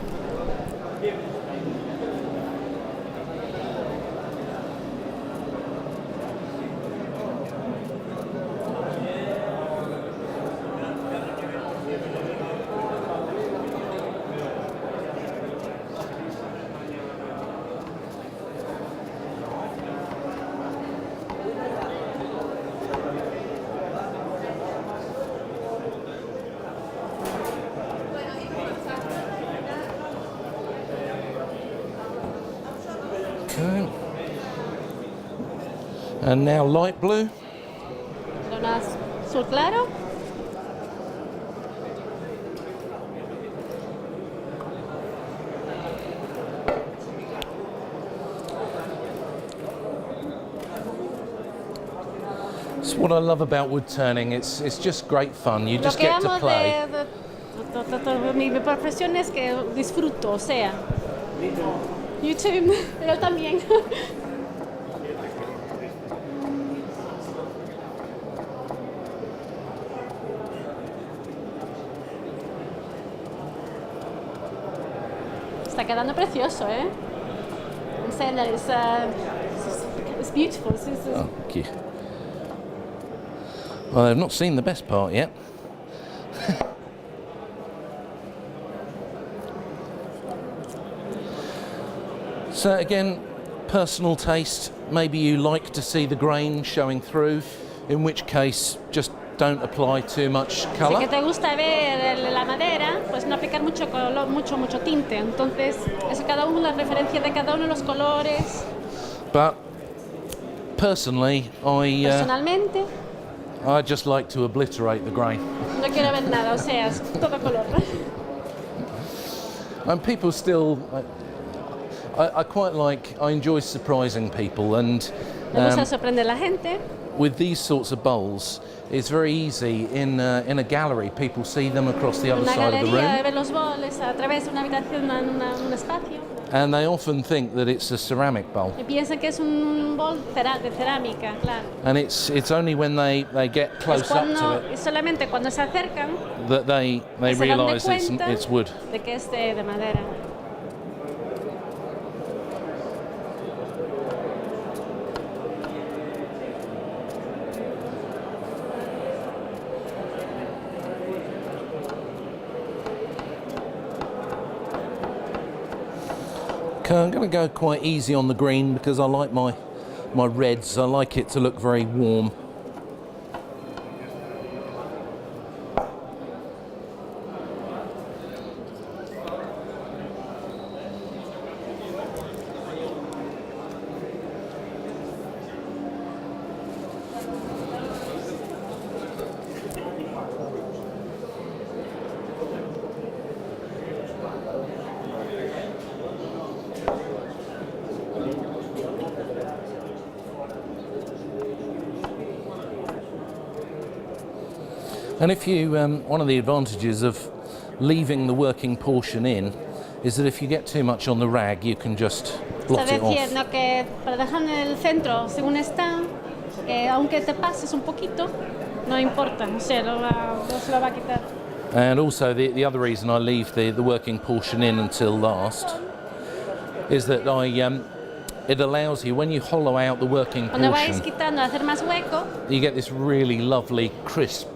Okay. And now light blue. Un azul claro. It's what I love about wood turning. It's just great fun. You Lo just que get to amo play. de mi profesión es que disfruto, o sea. YouTube, yo también. Está quedando precioso, ¿eh? I'm saying that it's beautiful. Oh, thank you. Well, I've not seen the best part yet. So again, personal taste. Maybe you like to see the grain showing through, in which case just don't apply too much Si colour. que te gusta ver la madera, pues no aplicar mucho color, mucho tinte. Entonces, es cada uno la referencia de cada uno de los colores. But personally, Personalmente, I just like to obliterate the grain. no quiero ver nada, o sea, es todo color. And people still, I quite like, I enjoy surprising people, and Me gusta sorprender a la gente. with these sorts of bowls, it's very easy in a gallery. People see them across the other Una side of the galería, room, ver los boles a través de una habitación, un espacio. and they often think that it's a ceramic bowl. Y piensan que es un bol de cerámica, claro. And it's only when they get Es close up to cuando, it y solamente cuando se acercan that they se dan de realise cuenta it's wood. de que es de madera. Okay, I'm going to go quite easy on the green because I like my reds. I like it to look very warm. And if you, one of the advantages of leaving the working portion in is that if you get too much on the rag, you can just blot Está it off. diciendo que para dejar en el centro, según está, aunque te pases un poquito, no importa, no se lo va a quitar. And also the other reason I leave the working portion in until last is that it allows you, when you hollow out the working Cuando vais portion, quitando, hacer más hueco, you get this really lovely crisp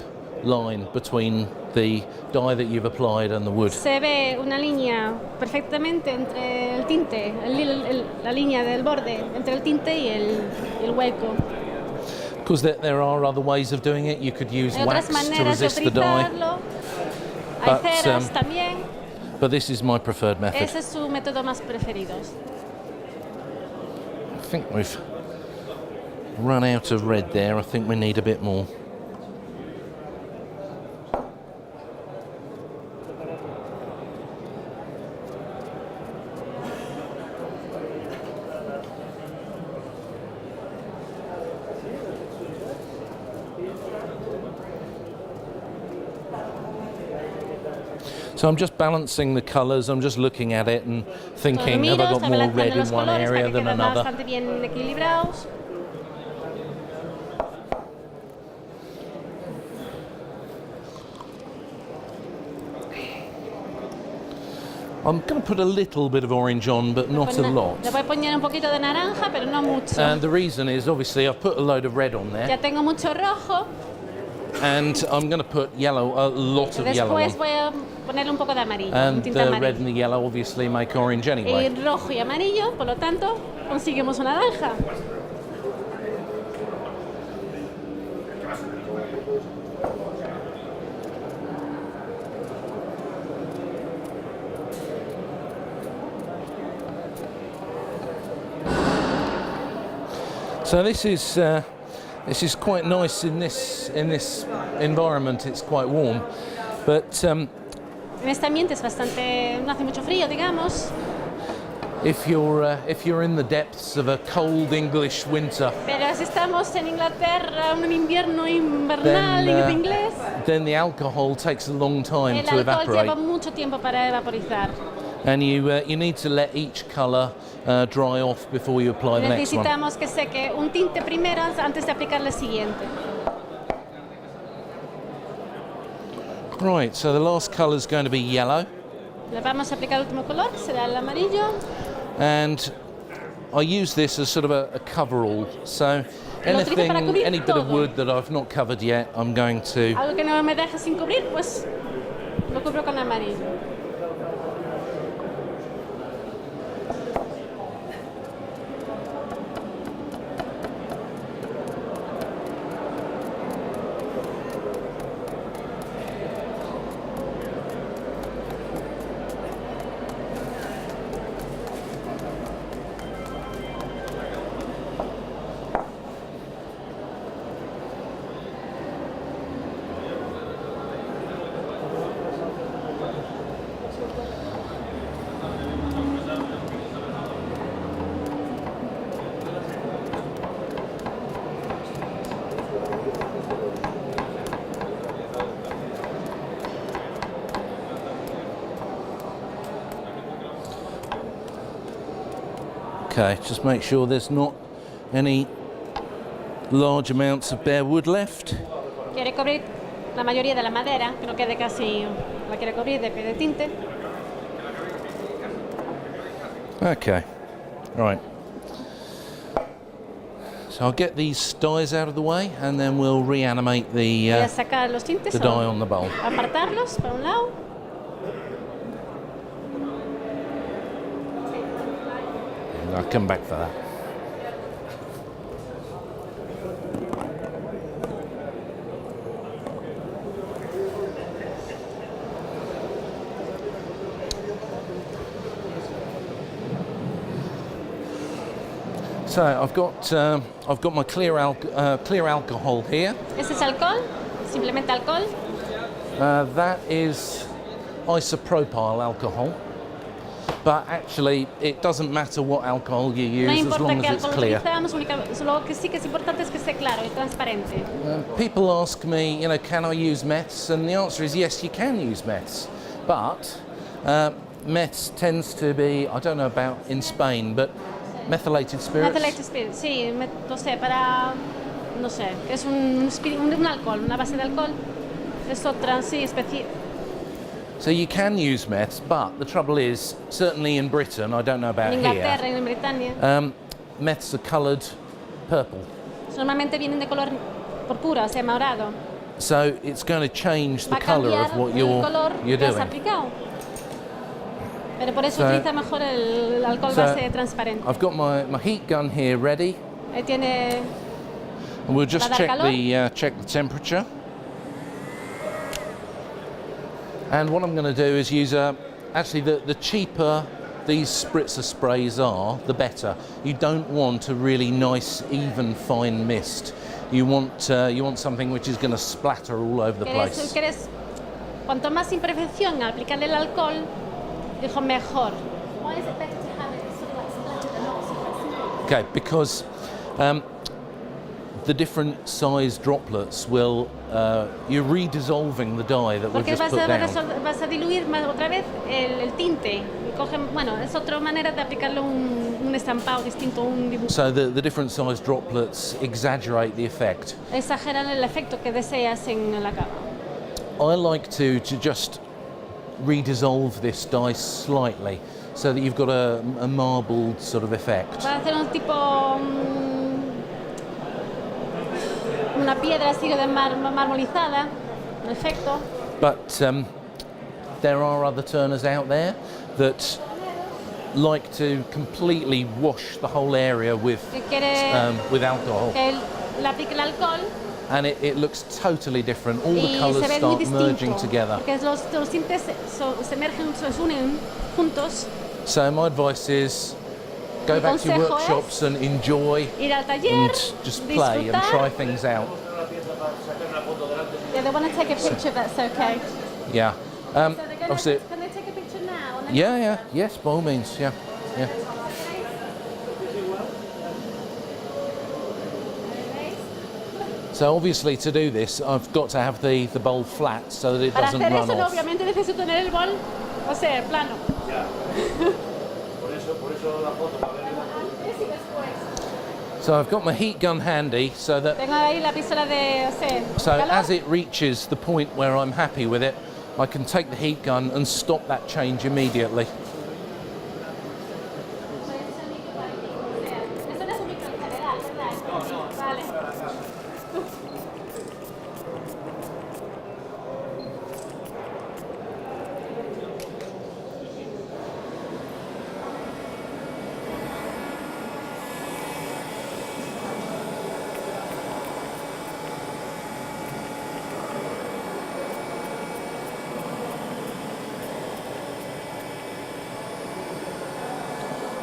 line between the dye that you've applied and the wood. se ve una línea perfectamente entre el tinte, la línea del borde, entre el tinte y el hueco. Because there are other ways of doing it. You could use Hay wax otras to maneras de resist the dye, utilizarlo. Hay But, ceras también. but this is my preferred method. Ese es su método más preferido. I think we've run out of red there. I think we need a bit more. So I'm just balancing the colours, I'm just looking at it and thinking, have I got Estoy more balanceando red in los one colores area para que than queden another? bastante bien equilibrados. I'm going to put a little bit of orange on, but not a lot. Le voy a poner un poquito de naranja, pero no mucho. And the reason is, obviously, I've put a load of red on there, Ya tengo mucho rojo. and I'm going to put yellow, a lot of yellow Después on. voy a ponerle un poco de amarillo, un And tinte the red amarillo. and the yellow obviously make orange Y anyway. rojo y amarillo, por lo tanto, conseguimos una naranja. So this is quite nice in this environment. It's quite warm, but En este ambiente es bastante, no hace mucho frío, digamos, if you're in the depths of a cold English winter, pero si estamos en Inglaterra, un invierno invernal inglés, then the alcohol takes a long time el to alcohol lleva evaporate, mucho tiempo para evaporizar. and you need to let each colour dry off before you apply the next one. Necesitamos que seque un tinte primero antes de aplicarle el siguiente. Right, so the last colour is going to be yellow, Le vamos a aplicar el último color, que será el amarillo. and I use this as sort of a cover-all. So Lo utilizo para cubrir any bit of todo. wood that I've not covered yet, I'm going to Algo que no me deje sin cubrir, pues lo cubro con amarillo. Okay, just make sure there's not any large amounts of bare wood left. Quiere cubrir la mayoría de la madera, que no quede casi, la quiere cubrir de tinte. Okay, right. So I'll get these dyes out of the way and then we'll reanimate Voy a sacar los tintes, the dye on the bowl. apartarlos para un lado. I'll come back for that. So I've got my clear alcohol here. Este es alcohol, simplemente alcohol. That is isopropyl alcohol, but actually it doesn't matter what alcohol you No use as importa long qué as it's alcohol clear. utilizamos, lo que sí que es importante es que esté claro y transparente. People ask me, can I use meths? And the answer is yes, you can use meths, but meths tends to be, I don't know about in Spain, but methylated spirits. Methylated spirit, sí, no sé, no sé, es un alcohol, una base de alcohol. Es otra, sí, So you can use meths, but the trouble is, certainly in Britain, I don't know about en here, Inglaterra y en Britania. meths are coloured purple. Normalmente vienen de color púrpura, o sea, morado. So it's going to change the Va a colour cambiar of what el you're color que has doing. aplicado. Pero por eso So- utiliza mejor el alcohol so base transparente. I've got my heat gun here ready, Ahí tiene, and we'll just ¿Va a dar calor? check the temperature. And what I'm going to do is use actually the cheaper these spritzer sprays are, the better. You don't want a really nice, even, fine mist. You want something which is going to splatter all over the place. cuanto más imperfección al aplicarle el alcohol, dijo mejor. Why is it better to have it sort of like splattered and not super smooth? Okay, because the different size droplets will, you're redissolving the dye that we've Porque just put down. vas a diluir más otra vez el tinte. Bueno, es otra manera de aplicarle un estampado distinto, un dibujo. So the different size droplets exaggerate the effect. Exageran el efecto que deseas en la capa. I like to just redissolve this dye slightly so that you've got a marbled sort of effect. Para hacer un tipo, una piedra así de marmolizada, un efecto. But there are other turners out there that like to completely wash the whole area with Que quiere alcohol, que le aplique el alcohol and it looks totally different. All the y colours se ve muy start merging distinto. together. Porque los tintes se mergen, se unen juntos. So my advice is go Mi back to your consejo workshops and enjoy Ir al taller, and just play and disfrutar. try things out. Yeah, they want to take a picture, that's okay. Yeah. So they're gonna, Obviously, can they take a picture now? And then yeah, yes, by all means, yeah. So obviously to do this, I've got to have the bowl flat so that it Para doesn't hacer run eso, off. obviamente necesito tener el bol, o sea, plano. So I've got my heat gun handy so that Tengo ahí la pistola de, so calor. as it reaches the point where I'm happy with it, I can take the heat gun and stop that change immediately. Eso no es un micro en general, ¿verdad? Vale.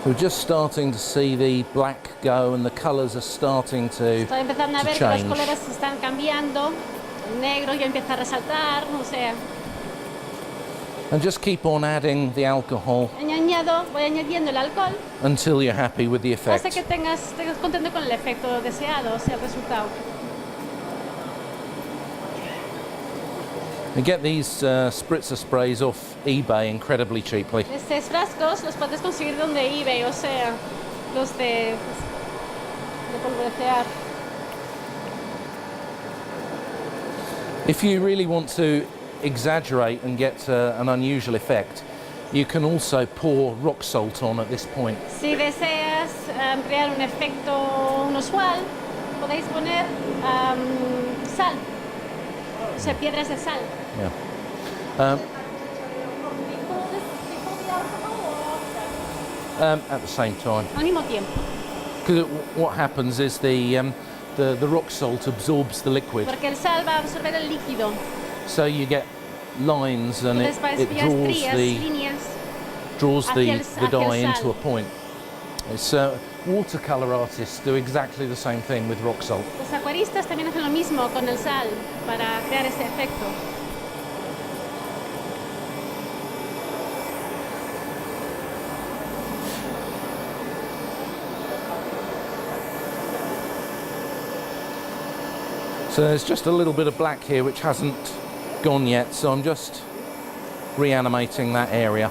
We're just starting to see the black go and the colours are starting to Estoy empezando a ver que los change. colores se están cambiando. El negro ya empieza a resaltar, o sea, And just keep on adding the alcohol voy añadiendo el alcohol until you're happy with the hasta effect. que estés contento con el efecto deseado, o sea, el resultado. You get these spritzer sprays off eBay incredibly cheaply. Estos frascos los puedes conseguir donde eBay, o sea, los de polvorear. If you really want to exaggerate and get an unusual effect, you can also pour rock salt on at this point. Si deseas crear un efecto inusual, podéis poner sal, o sea, piedras de sal. Yeah. At the same time. al mismo tiempo. Because what happens is the rock salt absorbs the liquid, Porque el sal va a absorber el líquido. so you get lines and Entonces it pillas estrías, draws the hacia el dye sal. into a point. It's watercolor artists do exactly the same thing with rock salt. Los acuaristas también hacen lo mismo con el sal para crear ese efecto. So there's just a little bit of black here which hasn't gone yet, so I'm just reanimating that area.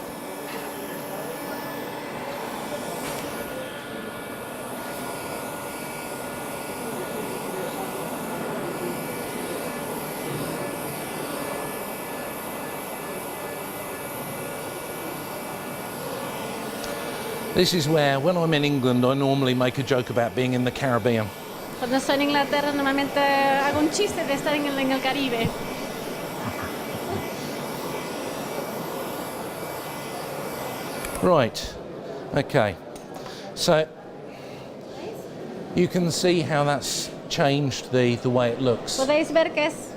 This is where, when I'm in England, I normally make a joke about being in the Caribbean. Cuando estoy en Inglaterra normalmente hago un chiste de estar en el Caribe. Right, okay. So you can see how that's changed the way it looks. Podéis ver que es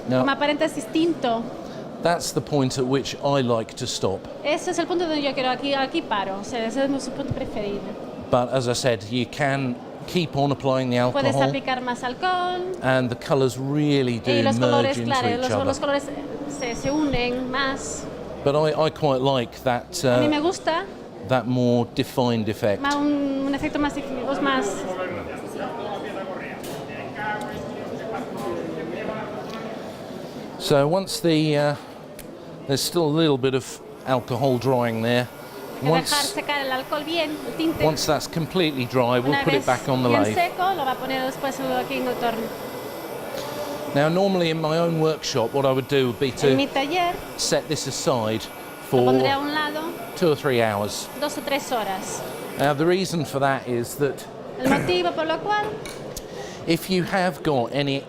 Now, como aparente es distinto. that's the point at which I like to stop. Ese es el punto donde yo quiero, aquí paro, o sea, ese es mi punto preferido. But as I said, you can keep on applying the Puedes alcohol, aplicar más alcohol and the colours really do y los merge colores, into claro, each los other. colores se unen más. But I quite like that A mí me gusta that more defined effect. más un efecto más, más. So once there's still a little bit of alcohol drying there. Hay que dejar Once secar el alcohol bien, el tinte. once that's completely dry, we'll Una put vez it back on the bien lathe. seco, lo va a poner después aquí en el torno. Now, normally in my own workshop, what I would do would be En mi to taller set this aside lo for pondré a un lado 2 or 3 hours. 2 o 3 horas. Now, the reason for that is that El motivo por lo cual, if you have got any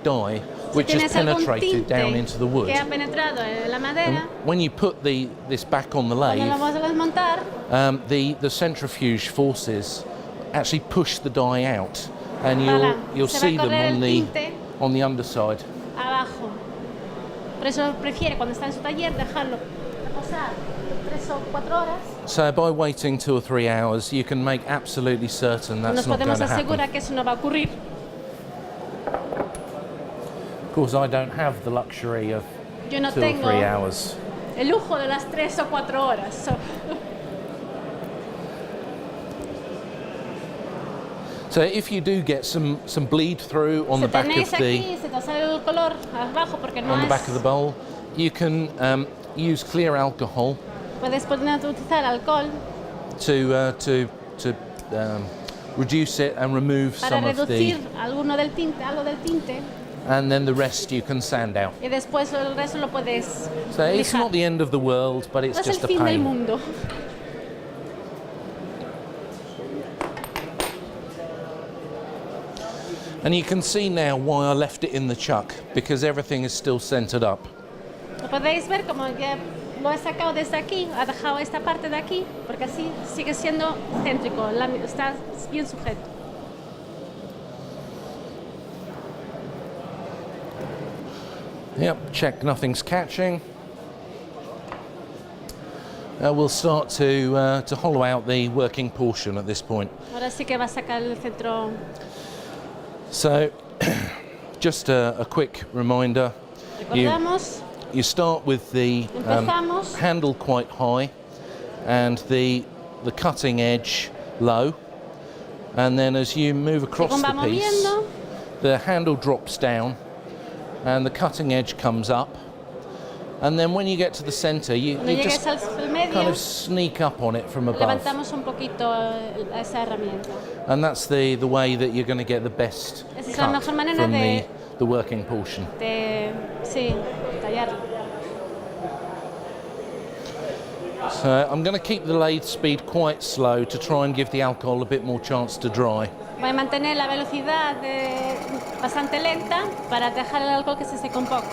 dye which si has tienes algún penetrated down tinte into the wood, que ha penetrado en la madera, when you put this back on the cuando lo lathe, vamos a desmontar, the centrifuge forces actually push the dye out, and Voilà. you'll Se va a see them correr el tinte on the underside. abajo. Por eso prefiere cuando está en su taller dejarlo reposar 3 o 4 horas. So by waiting 2 or 3 hours, you can make absolutely certain that's Nos not going podemos to happen. asegurar que eso no va a ocurrir. Of course, I don't have the luxury of Yo no 2 or tengo 3 hours. el lujo de las 3 o 4 horas. So if you do get some bleed through on Si the back tenéis of the aquí, se te sale el color abajo porque no on the es. back of the bowl, you can use clear alcohol Puedes utilizar alcohol to reduce it and remove para some of reducir the, algo del tinte, and then the rest you can sand out. y después el resto lo puedes So it's lijar. not the end of the world, but it's No es el just a fin del pain. mundo. And you can see now why I left it in the chuck, because everything is still centered up. Lo podéis ver como que lo he sacado desde aquí, ha dejado esta parte de aquí, porque así sigue siendo céntrico, está bien sujeto. Yep, check nothing's catching. We'll start to hollow out the working portion at this point. Ahora sí que va a sacar el centro. So, just a quick reminder. Recordamos, You start with the Empezamos. handle quite high and the cutting edge low, and then as you move across según va the piece, moviendo, the handle drops down and the cutting edge comes up, and then when you get to the center, you cuando just llegues al medio, kind of sneak up on it from above, levantamos un poquito a esa herramienta. and that's the way that you're going to get the best Esa es la cut mejor manera from de- the working portion. Sí, tallarlo. So I'm going to keep the lathe speed quite slow to try and give the alcohol a bit more chance to dry. Voy a mantener la velocidad bastante lenta para dejar el alcohol que se seque un poco.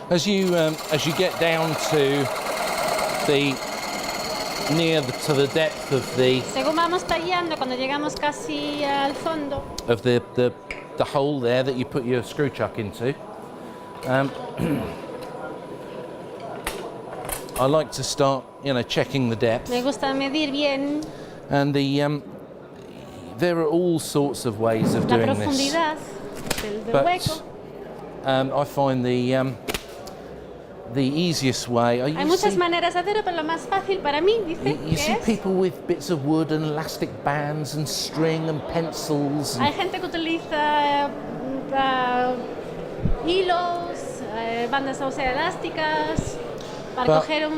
As you get down to to the depth of Según vamos tallando, cuando llegamos casi al fondo, the hole there that you put your screw chuck into, I like to start, checking the depth. me gusta medir bien And there are all sorts of ways of la doing this. profundidad del hueco. But I find the easiest way. Hay muchas maneras de hacerlo, pero lo más fácil para mí, dice, You que see es... people with bits of wood and elastic bands and string and pencils. Hay gente que utiliza hilos, bandas elásticas, para coger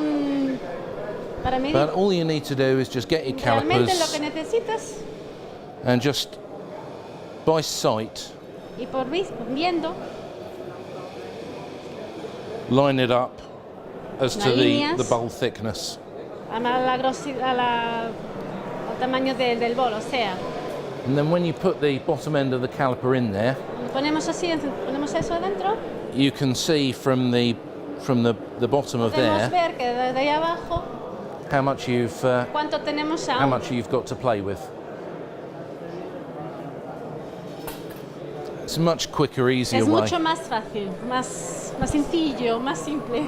para medir. But all you need to do is just get your Realmente lo que calipers necesitas, and just by sight y por viendo, line it up as to líneas. the bowl thickness. al tamaño del bol, o sea, And then when you put the bottom end of the caliper in there, lo ponemos así, ponemos eso adentro, you can see from the bottom of podemos there ver que desde ahí abajo how much cuánto tenemos how aún. much you've got to play with. It's a much quicker, easier Es way. mucho más fácil, más sencillo, más simple.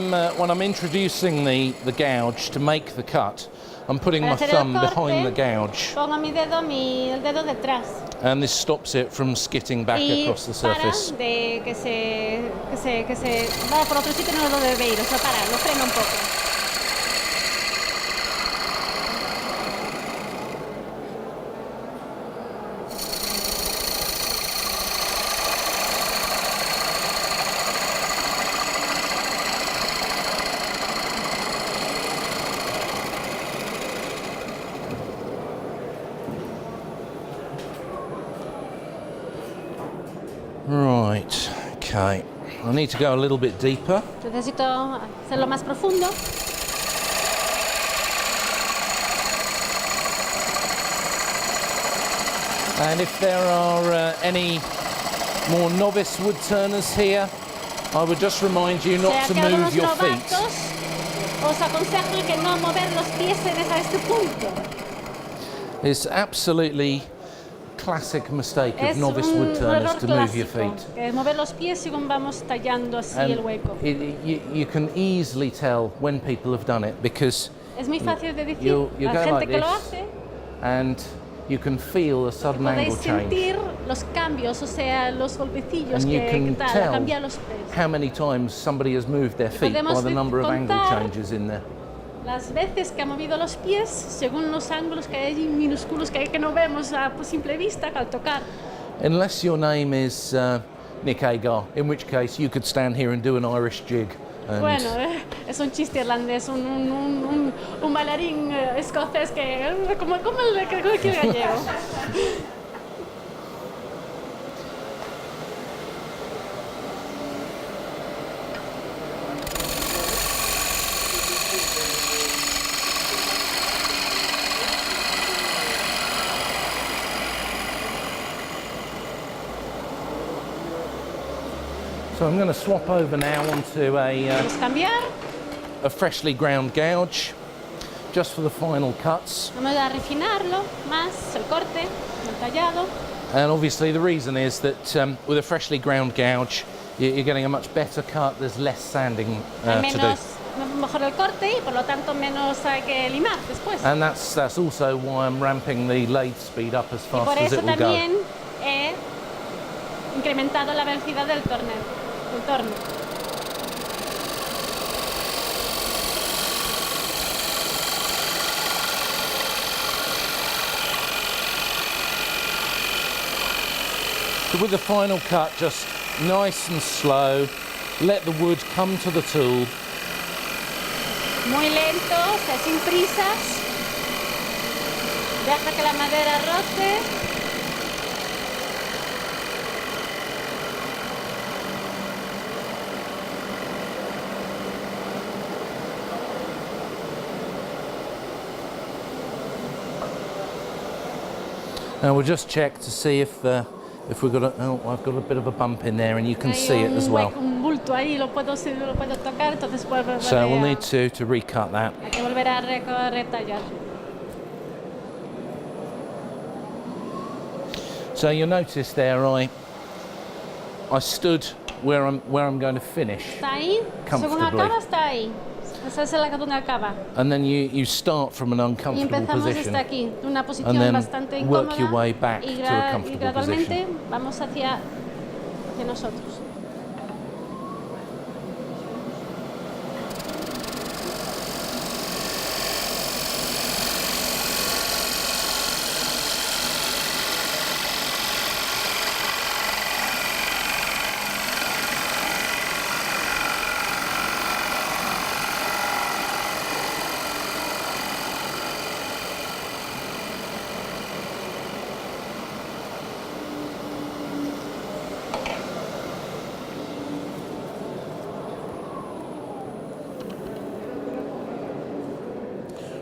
And when I'm introducing the gouge to make the cut, I'm putting Para my hacer el thumb corte, behind the gouge, Pongo el dedo detrás. and this stops it from skitting back Y across the para surface. de que se va por otro sitio, no lo debe ir, o sea, para, lo frena un poco. Right, okay. I need to go a little bit deeper. Necesito hacerlo más profundo. And if there are any more novice wood turners here, I would just remind you O not sea, to que move algunos your feet. novatos os aconsejo que no mover los pies a este punto. It's absolutely classic mistake of Es novice un wood turners error to move your clásico, feet. que es mover los pies según vamos tallando así el hueco. You can easily tell when people have done it because Es muy fácil de decir, you la go gente like que lo this hace, and you can feel a sudden podéis angle change. sentir los cambios, o sea, los golpecillos And you que can tal, a tell cambiar los pies. how many times somebody has moved their feet by podemos the number of angle contar changes in there. Las veces que ha movido los pies según los ángulos que hay allí minúsculos que no vemos a simple vista al tocar. Unless your name is Nick Agar, in which case you could stand here and do an Irish jig. And Bueno, es un chiste irlandés, un bailarín escocés que como el gallego. So I'm going to swap over now onto Vamos a cambiar, a freshly ground gouge, just for the final cuts. vamos a refinarlo más, el corte, el tallado. And obviously the reason is that with a freshly ground gouge, you're getting a much better cut. There's less sanding Hay to do. menos, mejor el corte y por lo tanto menos hay que limar después. And that's also why I'm ramping the lathe speed up as Y fast por as eso it will go. también he incrementado la velocidad del torno. So with the final cut, just nice and slow, let the wood come to the tool. Muy lento, o sea, sin prisas. Deja que la madera roce. Now we'll just check to see if we've got a, oh, I've got a bit of a bump in there, and you can Hay see it as well. Un bulto ahí, lo puedo tocar, entonces puedo volver So we'll need to recut that. hay que volver a retallar. So you'll notice there I stood where I'm going to finish, Está ahí, según Comfortably. acaba, está ahí. Esa es la donde acaba. and then you start from an Y uncomfortable empezamos position. desde aquí, de una posición And then bastante work incómoda your way back y, to a comfortable gradualmente position. vamos hacia nosotros.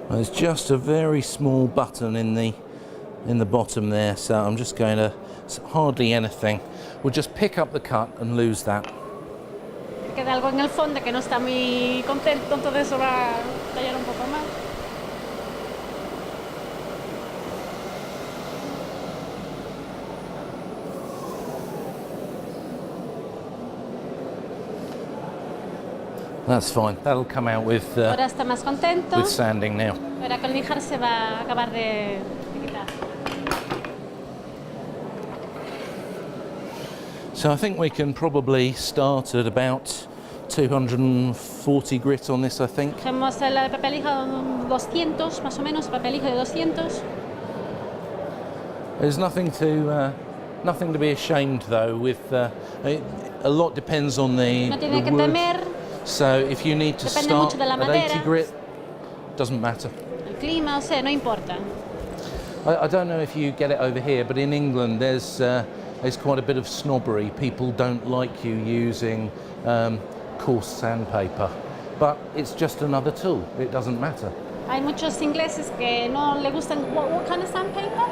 There's just a very small button in the bottom there, so I'm just going to, it's hardly anything. We'll just pick up the cut and lose that. Queda algo en el fondo que no está muy contento, entonces eso va a tallar un poco más. That's fine. That'll come out with Ahora está más contento. sanding now. Ahora con lijar se va a acabar de quitar. So I think we can probably start at about 240 grit on this, I think. Cogemos el papel hijo 200, más o menos, papel hijo de 200. There's nothing to be ashamed though. With a lot depends on the No tiene que wood. temer So if you need to Depende start mucho de la at madera. 80 grit, doesn't matter. el clima, o sea, no importa. I don't know if you get it over here, but in England there's quite a bit of snobbery. People don't like you using coarse sandpaper, but it's just another tool. It doesn't matter. Hay muchos ingleses que no le gustan. What kind of sandpaper?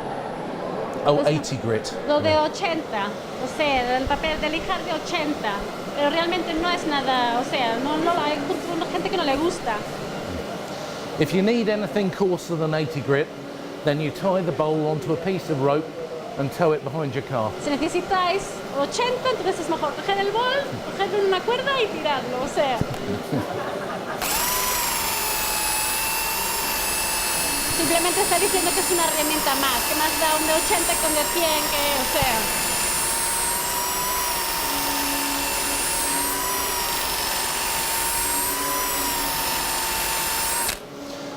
Oh, Pues- 80 grit. Lo de 80, o sea, el papel de lijar de 80, pero realmente no es nada, o sea, no hay gente que no le gusta. If you need anything coarser than 80 grit, then you tie the bowl onto a piece of rope and tow it behind your car. Si necesitáis 80, entonces es mejor coger el bol, cogerlo en una cuerda y tirarlo, o sea. Simplemente está diciendo que es una herramienta más, que más da un de 80 que un de 100, que, o sea.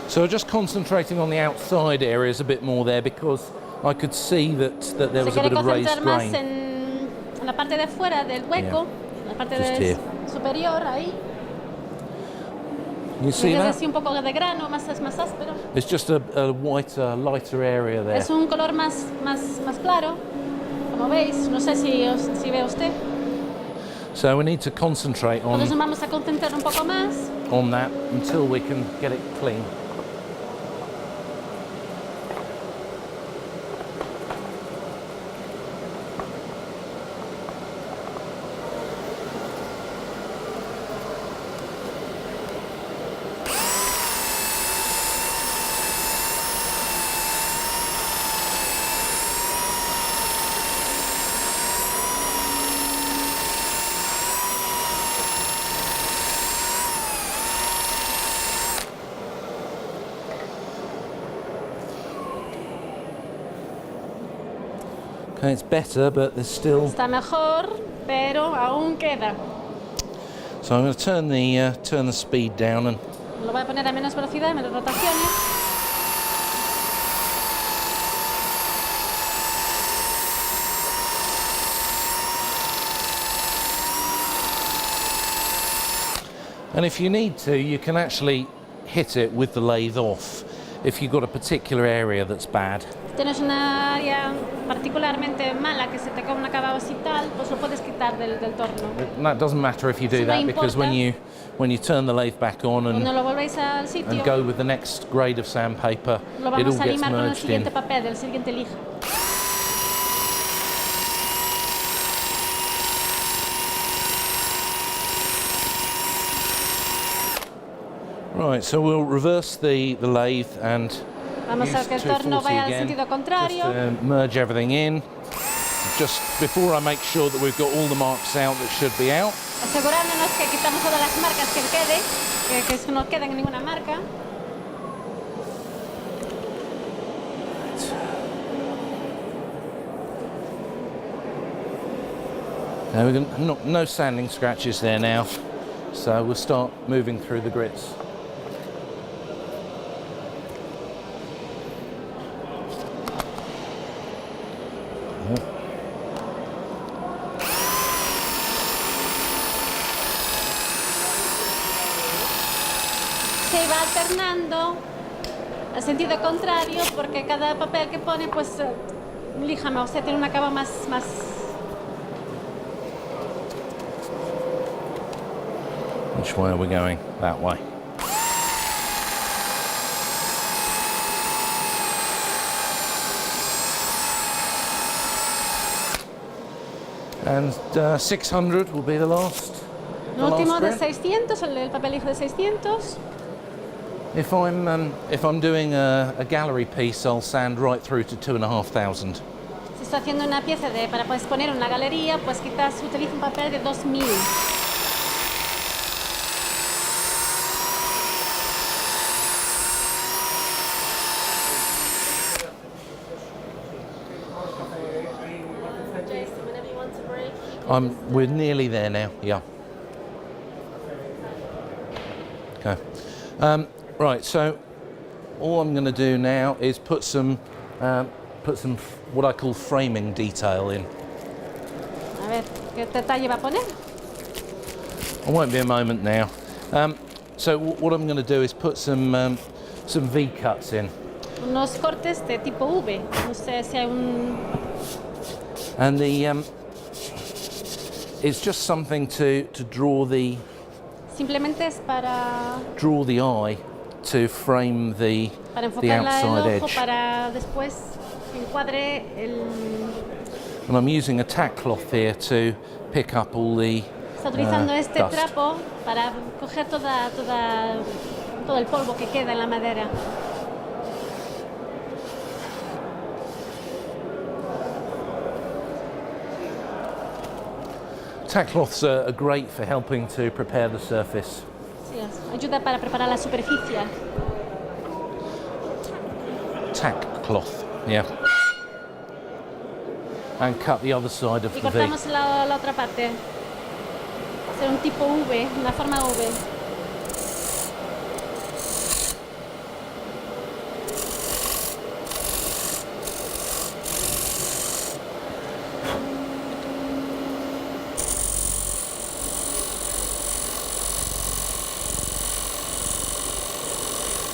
So just concentrating on the outside areas a bit more there, because I could see that there Se was a quiere bit of raised concentrar más grain. en la parte de fuera del hueco, la parte Just de here. superior, ahí. You see Tiene that? así un poco de grano, más áspero. It's just a whiter, lighter area there. Es un color más claro, como veis. No sé si ve usted. So we need to concentrate Entonces on nos vamos a concentrar un poco más. that until we can get it clean. Okay, it's better, but there's still. Está mejor, pero aún queda. So I'm going to turn the speed down, and Lo voy a poner a menos velocidad, menos rotaciones. if you need to, you can actually hit it with the lathe off. if you've got a particular area that's bad. Tienes una área particularmente mala que se te come un acabado así tal, pues lo puedes quitar del torno. And that doesn't matter if you do Eso no that, because importa. when you turn the lathe back on Cuando lo volvéis al and sitio, go with the next grade of sandpaper, lo it all vamos a gets limar con el merged in. siguiente papel, el siguiente lija. Right, so we'll reverse the lathe and Vamos a use que el torno 240 vaya al again, sentido just contrario. to merge everything in. Just before I make sure that we've got all the marks out that should be out. Asegurándonos que quitamos todas las marcas que quede, que no queden ninguna marca. Now we're gonna, no sanding scratches there now, so we'll start moving through the grits. Se va alternando al sentido contrario porque cada papel que pone pues lija más, o sea, tiene un acabado más. Which way are we going? That way. And 600 will be the last. El último de grit. 600, el papel hijo de 600. If I'm doing a gallery piece, I'll sand right through to 2,500. Si está haciendo una pieza para pues, poner una galería, pues quizás utiliza un papel de 2000. We're nearly there now. Yeah. Okay. Right. So all I'm going to do now is put some what I call framing detail in. A ver, ¿qué detalle va a poner? I won't be a moment now. So what I'm going to do is put some V cuts in, Unos cortes de tipo V. No sé si hay un. and it's just something to draw the Simplemente es para eye to frame the enfocarla outside el ojo, edge. para después que encuadre el. And I'm using a tack cloth here to pick up all the Está utilizando este dust. trapo para coger todo el polvo que queda en la madera. Tack cloths are great for helping to prepare the surface. Sí, ayuda para preparar la superficie. Tack cloth, yeah. And cut the other side of Y the V. cortamos la otra parte. Hacer un tipo V, una forma V.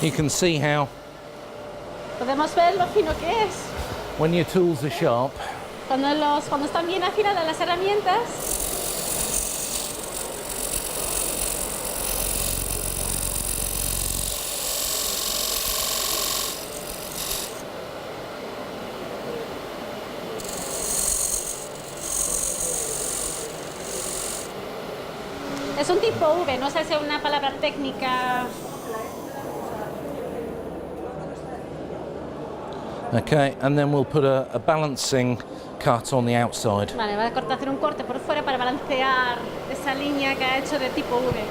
You can see how Podemos ver lo fino que es. when your tools are sharp, Cuando están bien afiladas las herramientas, es un tipo V, no sé si es una palabra técnica. okay, and then we'll put a balancing cut on the outside. Vale, va a hacer un corte por fuera para balancear esa línea que ha hecho de tipo V.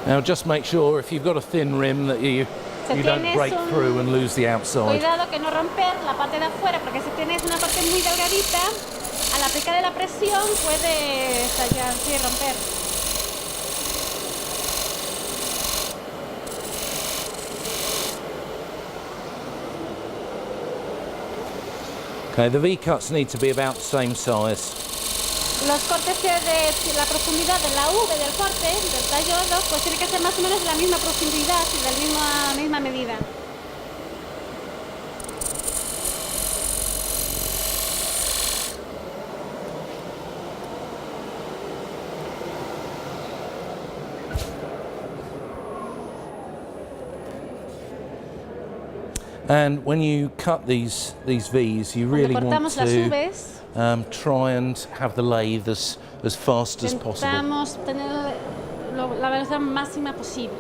Now just make sure if you've got a thin rim that you don't tienes break un- through and lose the outside. Cuidado que no romper la parte de afuera, porque si tienes una parte muy delgadita, al aplicar la presión puede estallar, sí, romper. Okay, the V cuts need to be about the same size. los cortes de la profundidad de la V del corte, del tallo 2, pues tiene que ser más o menos de la misma profundidad y de la misma medida. And when you cut these V's, you really Cuando want cortamos las to Vs, try and have the lathe as fast as possible. intentamos tener la velocidad máxima posible.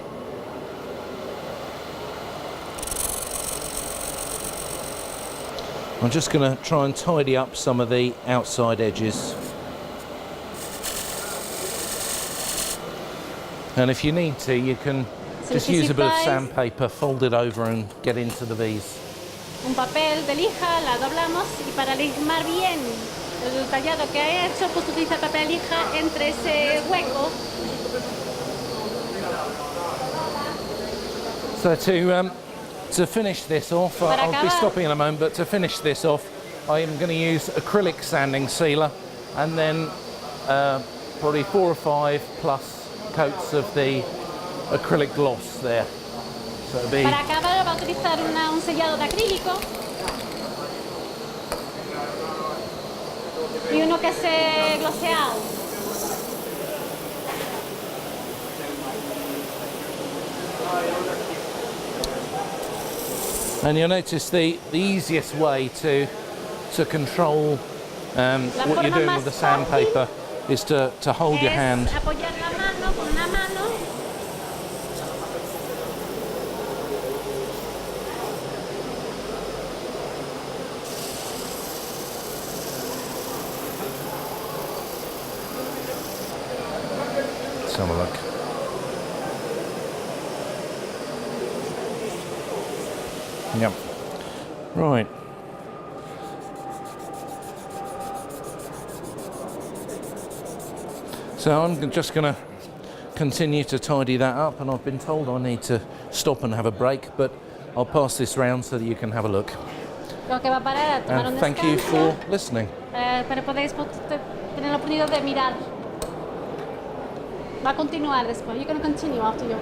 I'm just going to try and tidy up some of the outside edges. And if you need to, you can Si just use a bit of necesitáis sandpaper, fold it over and get into the V's. un papel de lija, la doblamos y para limar bien el tallado que he hecho, pues utiliza papel de lija entre ese hueco. So to finish this off, Para I'll be acabar. stopping in a moment, but to finish this off, I am going to use acrylic sanding sealer and then probably 4 or 5 plus coats of the acrylic gloss there. So it'll be Para acabar va a utilizar un sellado de acrílico y uno que es gloseado. And you'll notice the easiest way to control what you're doing with the sandpaper is to hold your hand. Es apoyar la mano con una mano Let's have a look. Yep. Right. So I'm just going to continue to tidy that up, and I've been told I need to stop and have a break, but I'll pass this round so that you can have a look. lo que va a parar a tomar un And thank you for descanso, listening. pero podéis tener la oportunidad de mirar. Va a continuar después. You're going to continue after you.